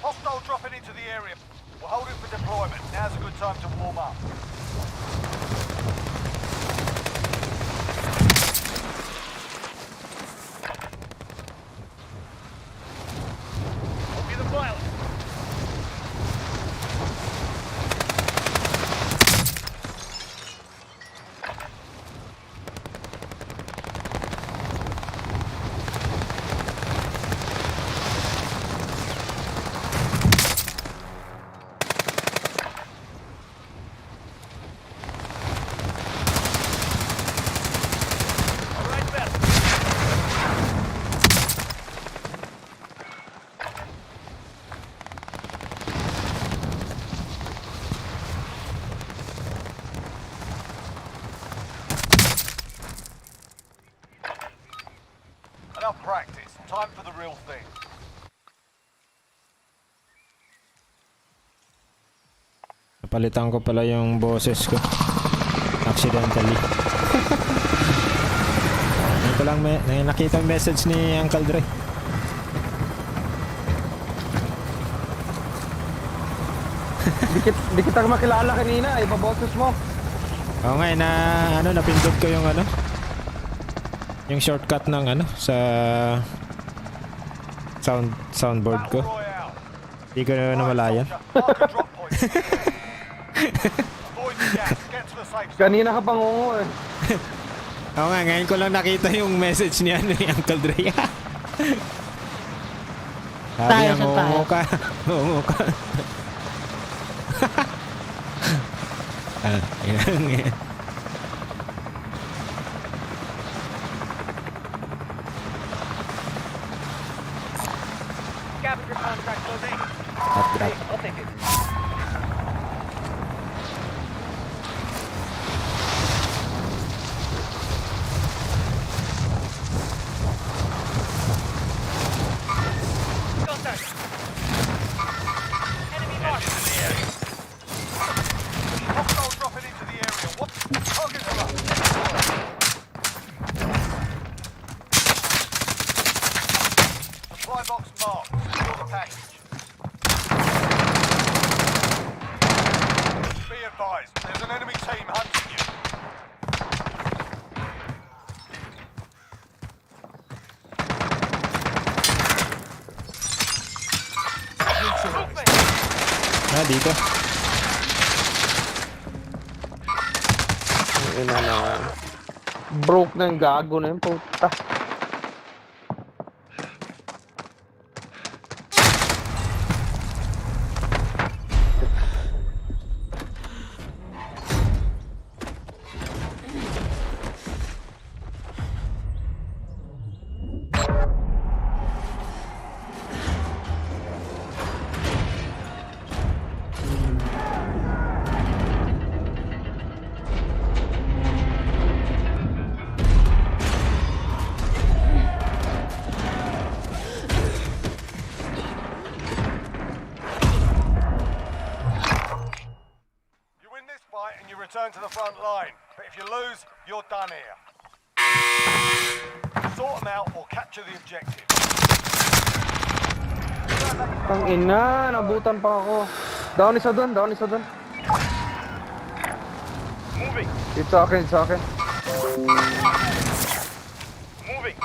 Hostile dropping into the area. We're holding for deployment. Now's a good time to warm up. Be the violence. Enough practice. Time for the real thing. Napalitan ko pala yung boses ko. Accidentally. Ngayon ko lang nakita yung message ni Uncle Dre. Di kita makilala kanina, iba boses mo. Oo nga, napindot ko yung yung shortcut ng sa soundboard ko. Hindi ko na namalayan. Kanina ka pangungo eh. Oo nga, ngayon ko lang nakita yung message ni Uncle Dre. Sabi niya, ngungo ka. Ngungo ka. Yan. Scavenger contract closing. Drop. I'll take it. Contact. Enemy marked. Hostile dropping into the area. What? Targets are up. Supply box marked. Secure the package. Be advised, there's an enemy team hunting you. Dito. Ina na. Broke na yung gago na yung puta. You're done here. Sort them out or capture the objective. Ang ina, nabutan pa ako. Down isa dun. Moving. Hit sa akin. Moving.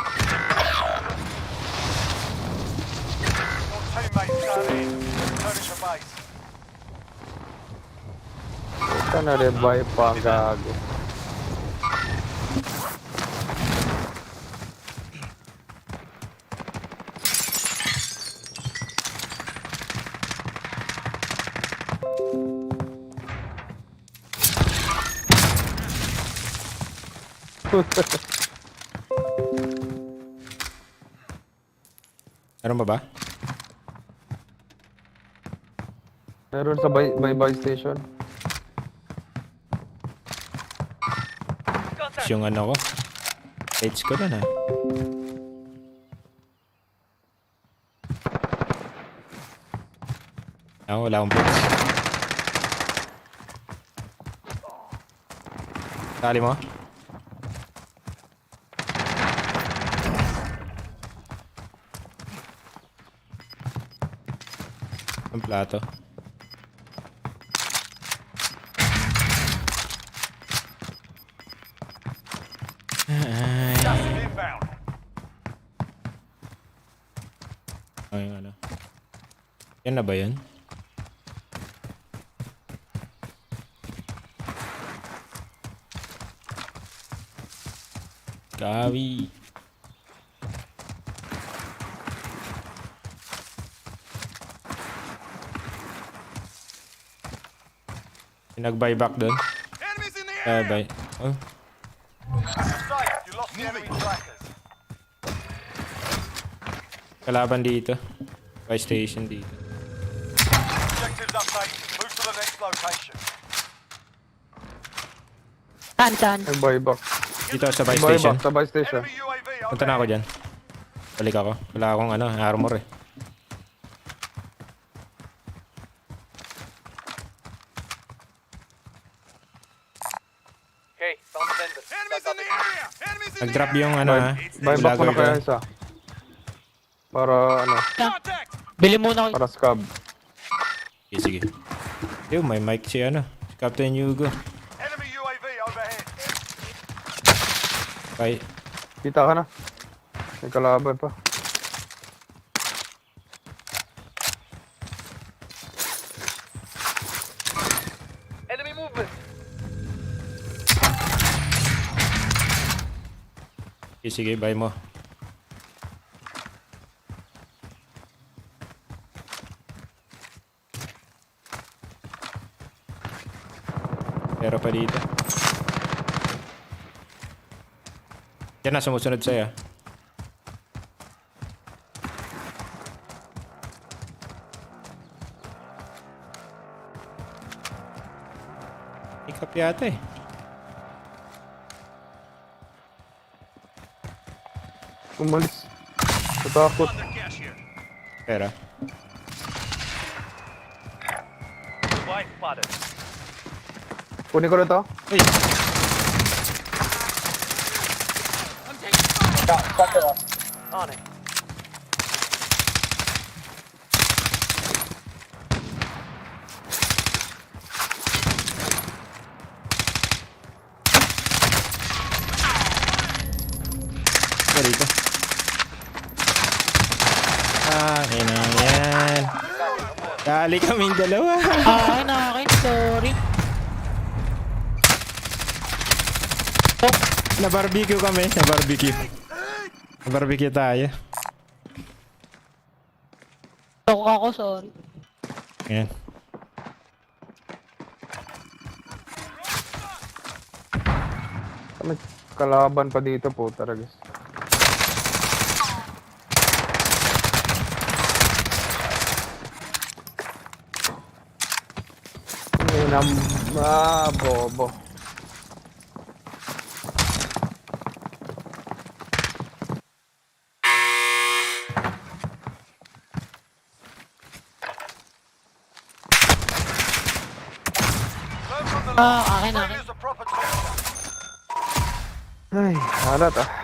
Your teammates down in. Returning to base. Ito na revive pa ang gago. Meron ba ba? Meron sa buy station. Yung ano ko. H ko dun ha. Wala akong pits. Tali mo? Ang plato. Ay, ano. Yan na ba yun? Gawi. Nag-buyback doon. Bye. Oh. You lost the enemy trackers. Kalaban dito. Buy station dito. Objectives update. Move to the next location. Tan. Ang buyback. Dito sa buy station. Sa buy station. Punta na ako dyan. Balik ako. Wala akong armor eh. Okay, found the vendor. Enemies in the area! Nag-drop yung ha. Buyback ko na kaya isa. Para Bili muna ako. para scab. Sige. Yo, may mic si Captain Hugo. Enemy UAV overhead. Bye. Kita ka na. May kalaban pa. Enemy movement. Sige, bye mo. Pero pa dito. Yan na, sumusunod sa'yo. Ikap yata eh. Umalis. Natakot. Pera. White spotted. Kunin ko na to. Uy! On it. Dito. Yan. Dali kaming dalawa. Akin. Sorry. Na-barbecue kami. Na-barbecue tayo. Ako, sorry. Yan. May kalaban pa dito po talaga. Bobo. Akin. Ay, halat ah.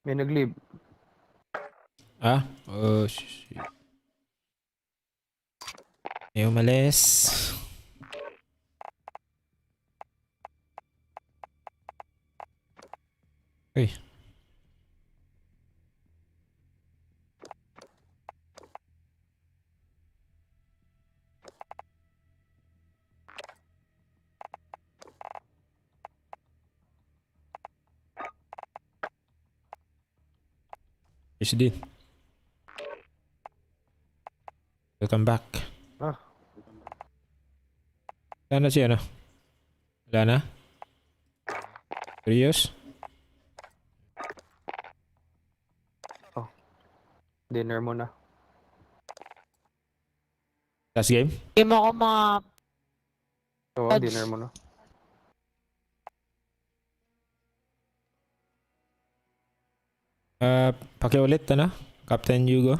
May nag-leave. Ah? Oh, shit. May umalis. Uy. HD. Welcome back. Ah. Sana si ano? Wala na? Serious? Dinner muna. Last game? Game ako mga... Oo, dinner muna. Pakiulit ano? Captain Hugo.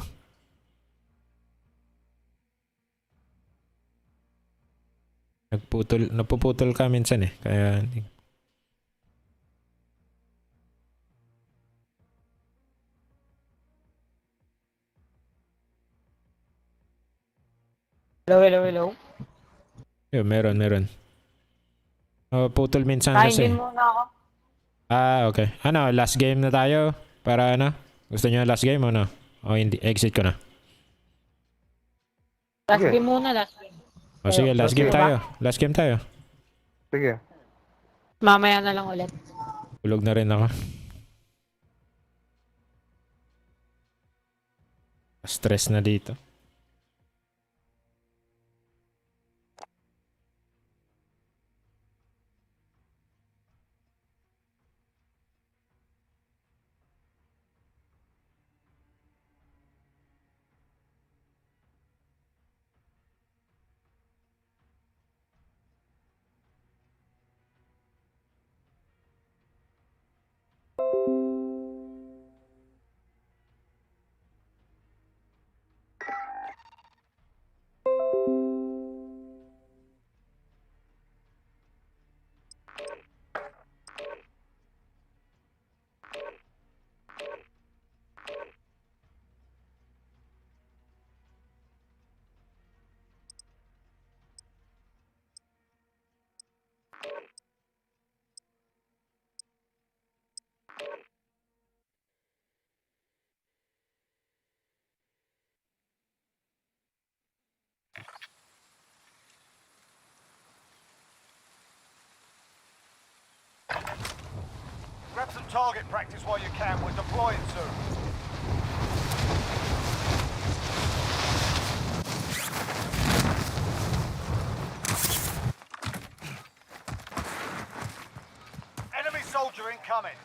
Napuputol ka minsan eh. Kaya Hello. yun, meron. Putol minsan Kain kasi. din muna ako. Okay. Ano, last game na tayo? Para ano? Gusto nyo last game o no? O hindi, exit ko na. Last game muna, last game. O sige, last game tayo. Last game tayo. Sige. Mamaya na lang ulit. Tulog na rin ako. Stress na dito. Grab some target practice while you can. We're deploying soon. Enemy soldier incoming.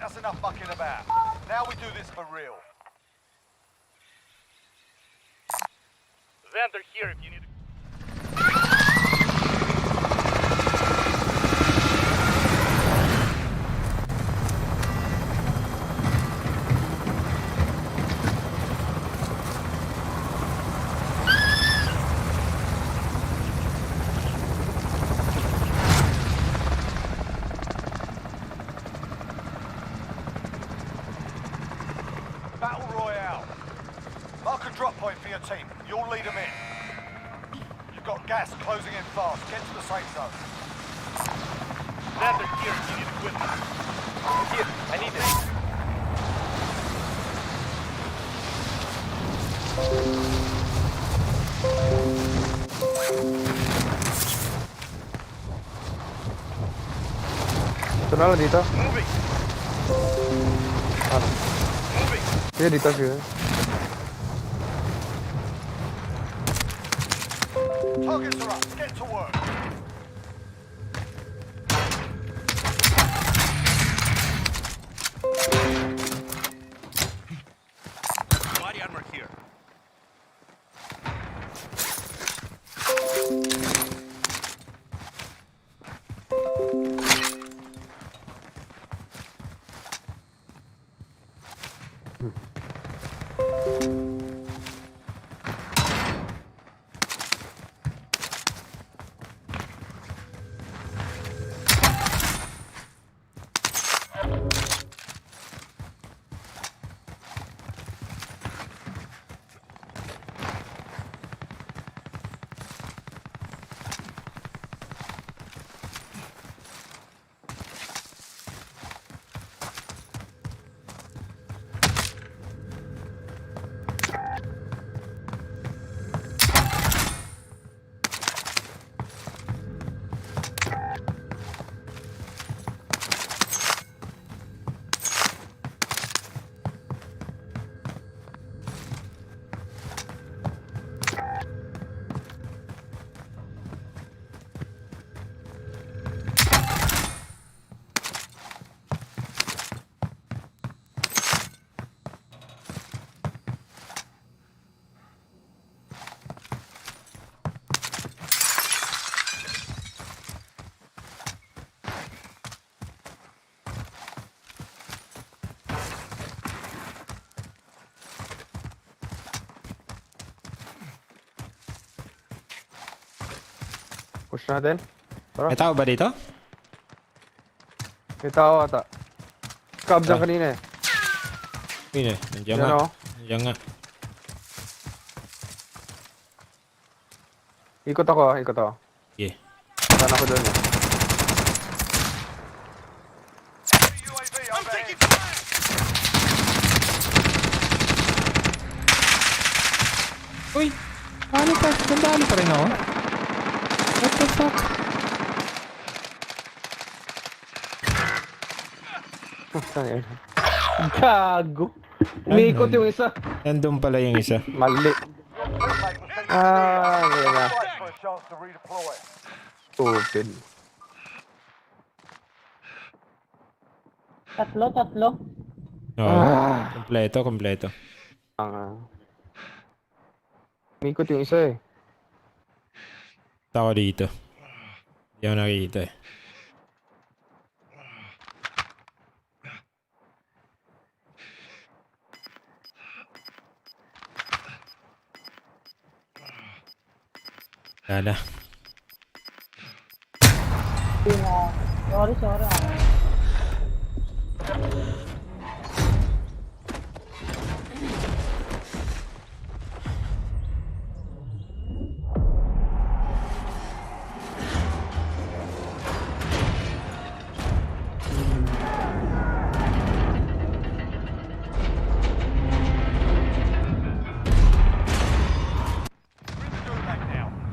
that's enough mucking about. Now we do this for real. Vendor here if you need. Battle Royale. Mark a drop point for your team. You'll lead them in. You've got gas closing in fast. Get to the safe zone. Vendor here if you need equipment. Here, I need it. Ito na lang dito. Moving. Ano? Sige, dito sige. Targets are up. Get to work. Body armor here. Push natin. Tara. May tao ba dito? May tao ata. Scab dyan kanina eh. Yun eh. Nandiyan Yan nga. o. Nandiyan nga. Ikot ako ah, ikot ako. Yeah. Saan ako doon eh. Uy! Ano pa? Nandali pa rin ako. What the fuck? Saan yun? Gago! Umiikot yung isa. Nandun pala yung isa. Mali. Ah, ngayon na. Stupid. Tatlo. Oo. Kompleto. Umiikot yung isa eh. Ako dito. Hindi ako nakikita eh. Lala. Sorry.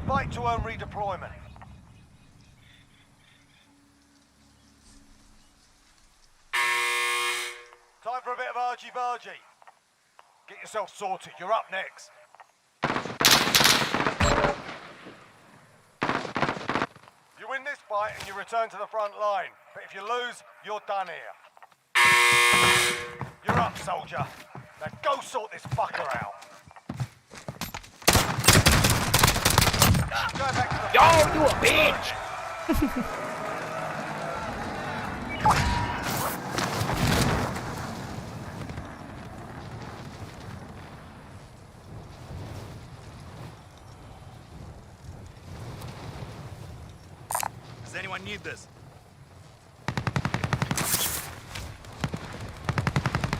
Fight to earn redeployment. Time for a bit of argy-bargy. Get yourself sorted. You're up next. You win this fight and you return to the front line. But if you lose, you're done here. soldier. Now go sort this fucker out. Go back to the Yo, you a bitch! Does anyone need this?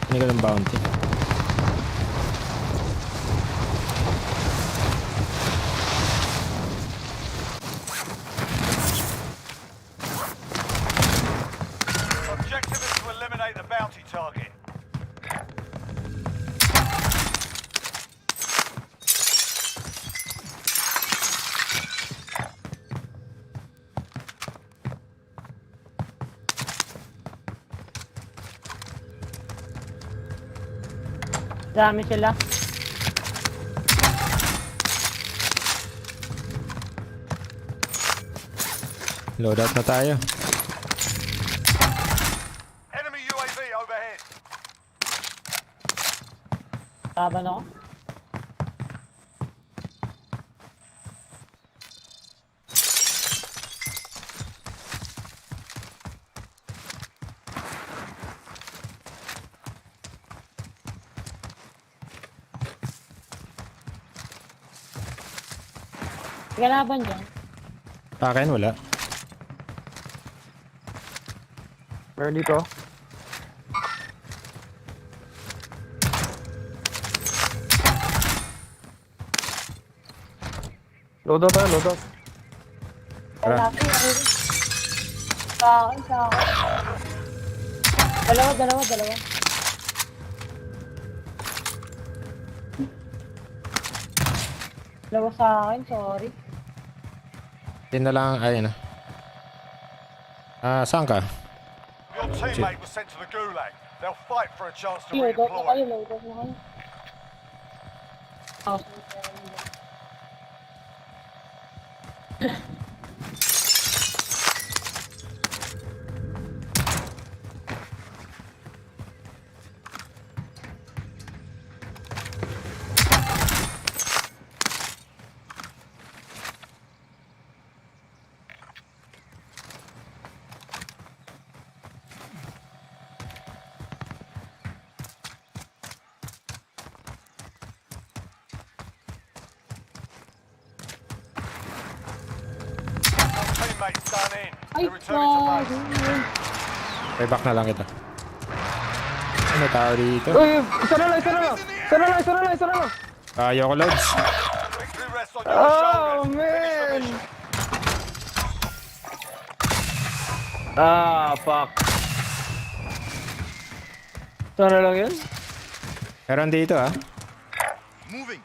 Hindi ka ng bounty. Objective is to eliminate the bounty target. Dami sila. Loadout na tayo. Enemy UAV overhead. Laban ako. Sige, laban dyan. Sa akin, wala. Meron dito. Loadout tayo, loadout. Wala ko. Sa akin, sa akin. Dalawa. Dalawa sa akin, sorry. Yun na lang, ayun na. Saan ka? Your teammate was sent to the gulag. They'll fight for a chance to Loadout na redeploy. kayo, loadout na kayo. Oh. Teammates done in. Ay, They're returning to base. May back na lang kita. Ano tao dito? Uy, isa na lang. Ayoko loads. Victory rests on your Oh, shoulders. man. Finish the mission. Ah, fuck. Sana lang yun? Meron dito Moving.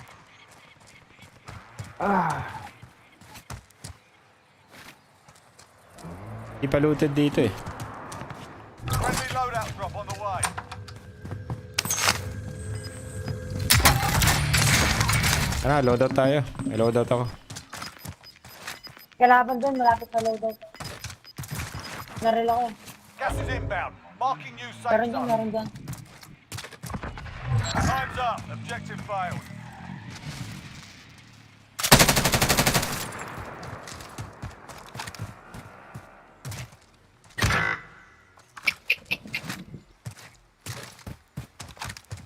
Di pa looted dito eh. Friendly loadout drop on the way. Loadout tayo. May loadout ako. Kalaban doon, malapit sa loadout. Naril ako. Gas is inbound. Marking new safe zone. Meron dyan. Time's up. Objective failed.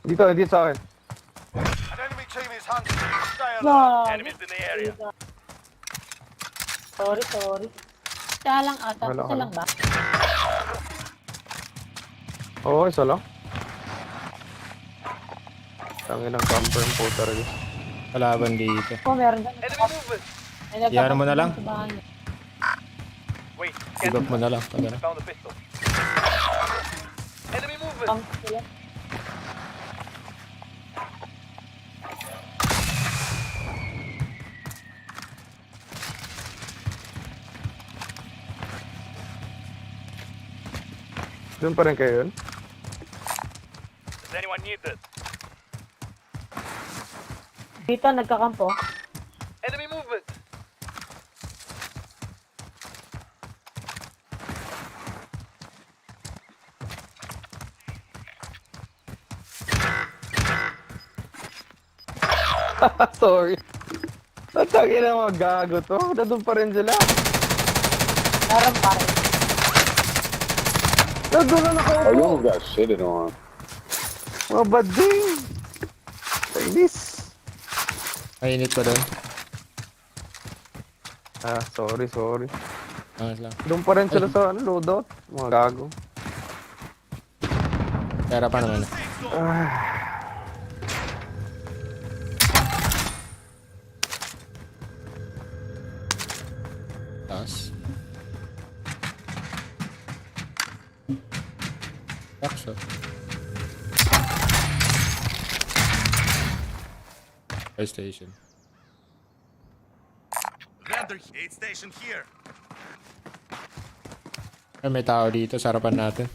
Dito sa akin. An enemy team is hunting. Stay Wow. alert. Enemies in the area. Sorry. Isa lang ata. Wala, Isa wala. lang ba? Oo, isa lang. Tangin ng camper po talaga. Kalaban dito. Oh, meron dyan. Enemy movement. Iyan mo na lang. Wait. Ibag mo na lang. Pag ano. Found the pistol. Enemy movement. Sila. Doon pa rin kayo yun? Does anyone need this? Dito, nagkakampo. Enemy movement. Sorry. Natangin na mga gago to. Nandun pa rin sila. Meron pa rin. Nandun na nakaupo. Oh, you almost got shitted on. Mga bading. Kainis. Mainit pa doon. Sorry. Angas lang. Doon pa rin sila sa loadout. Mga gago. Pera pa naman. Taas. Bakso. Fire station. Vendor aid station here. Ay, may tao dito sa harapan natin.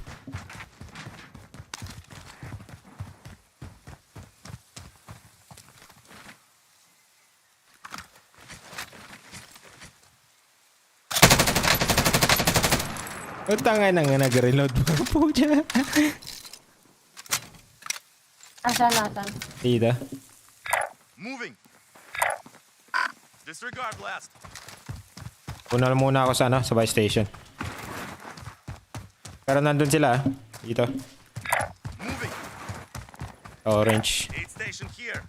Tangay na nga nag-reload mo po dyan. Asan? Tida. Moving. Disregard blast. Una muna ako sa buy station. Pero nandun sila dito. Moving. Orange. Aid station here.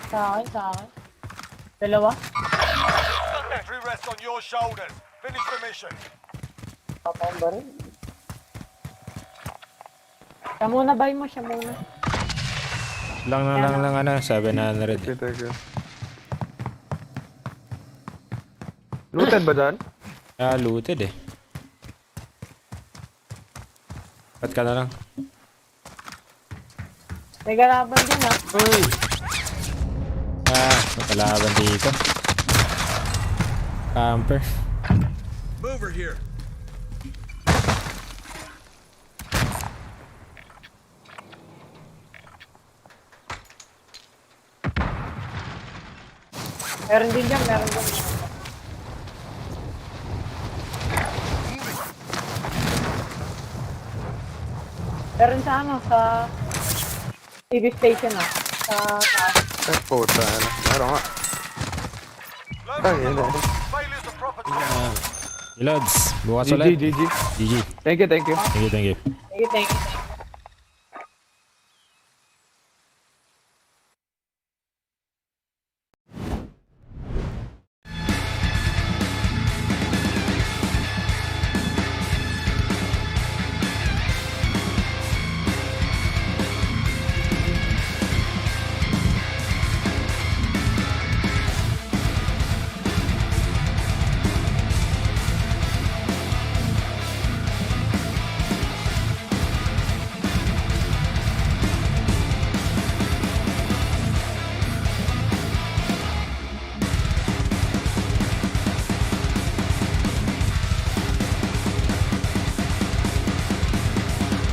Sa akin. Dalawa. Victory rests on your shoulders. Finish the mission. Papang ba rin? Siya muna, buy mo. Lang 700. Thank you. Looted ba dyan? Looted eh. Ba't ka na lang? May garaban din Uy! Nakalaban dito. Camper. Mover here. Meron din dyan. Meron sa TV station sa taas. Puta na. Meron nga. Yun. Lods, bukas ulit. GG. GG. Thank you. Thank you. Thank you.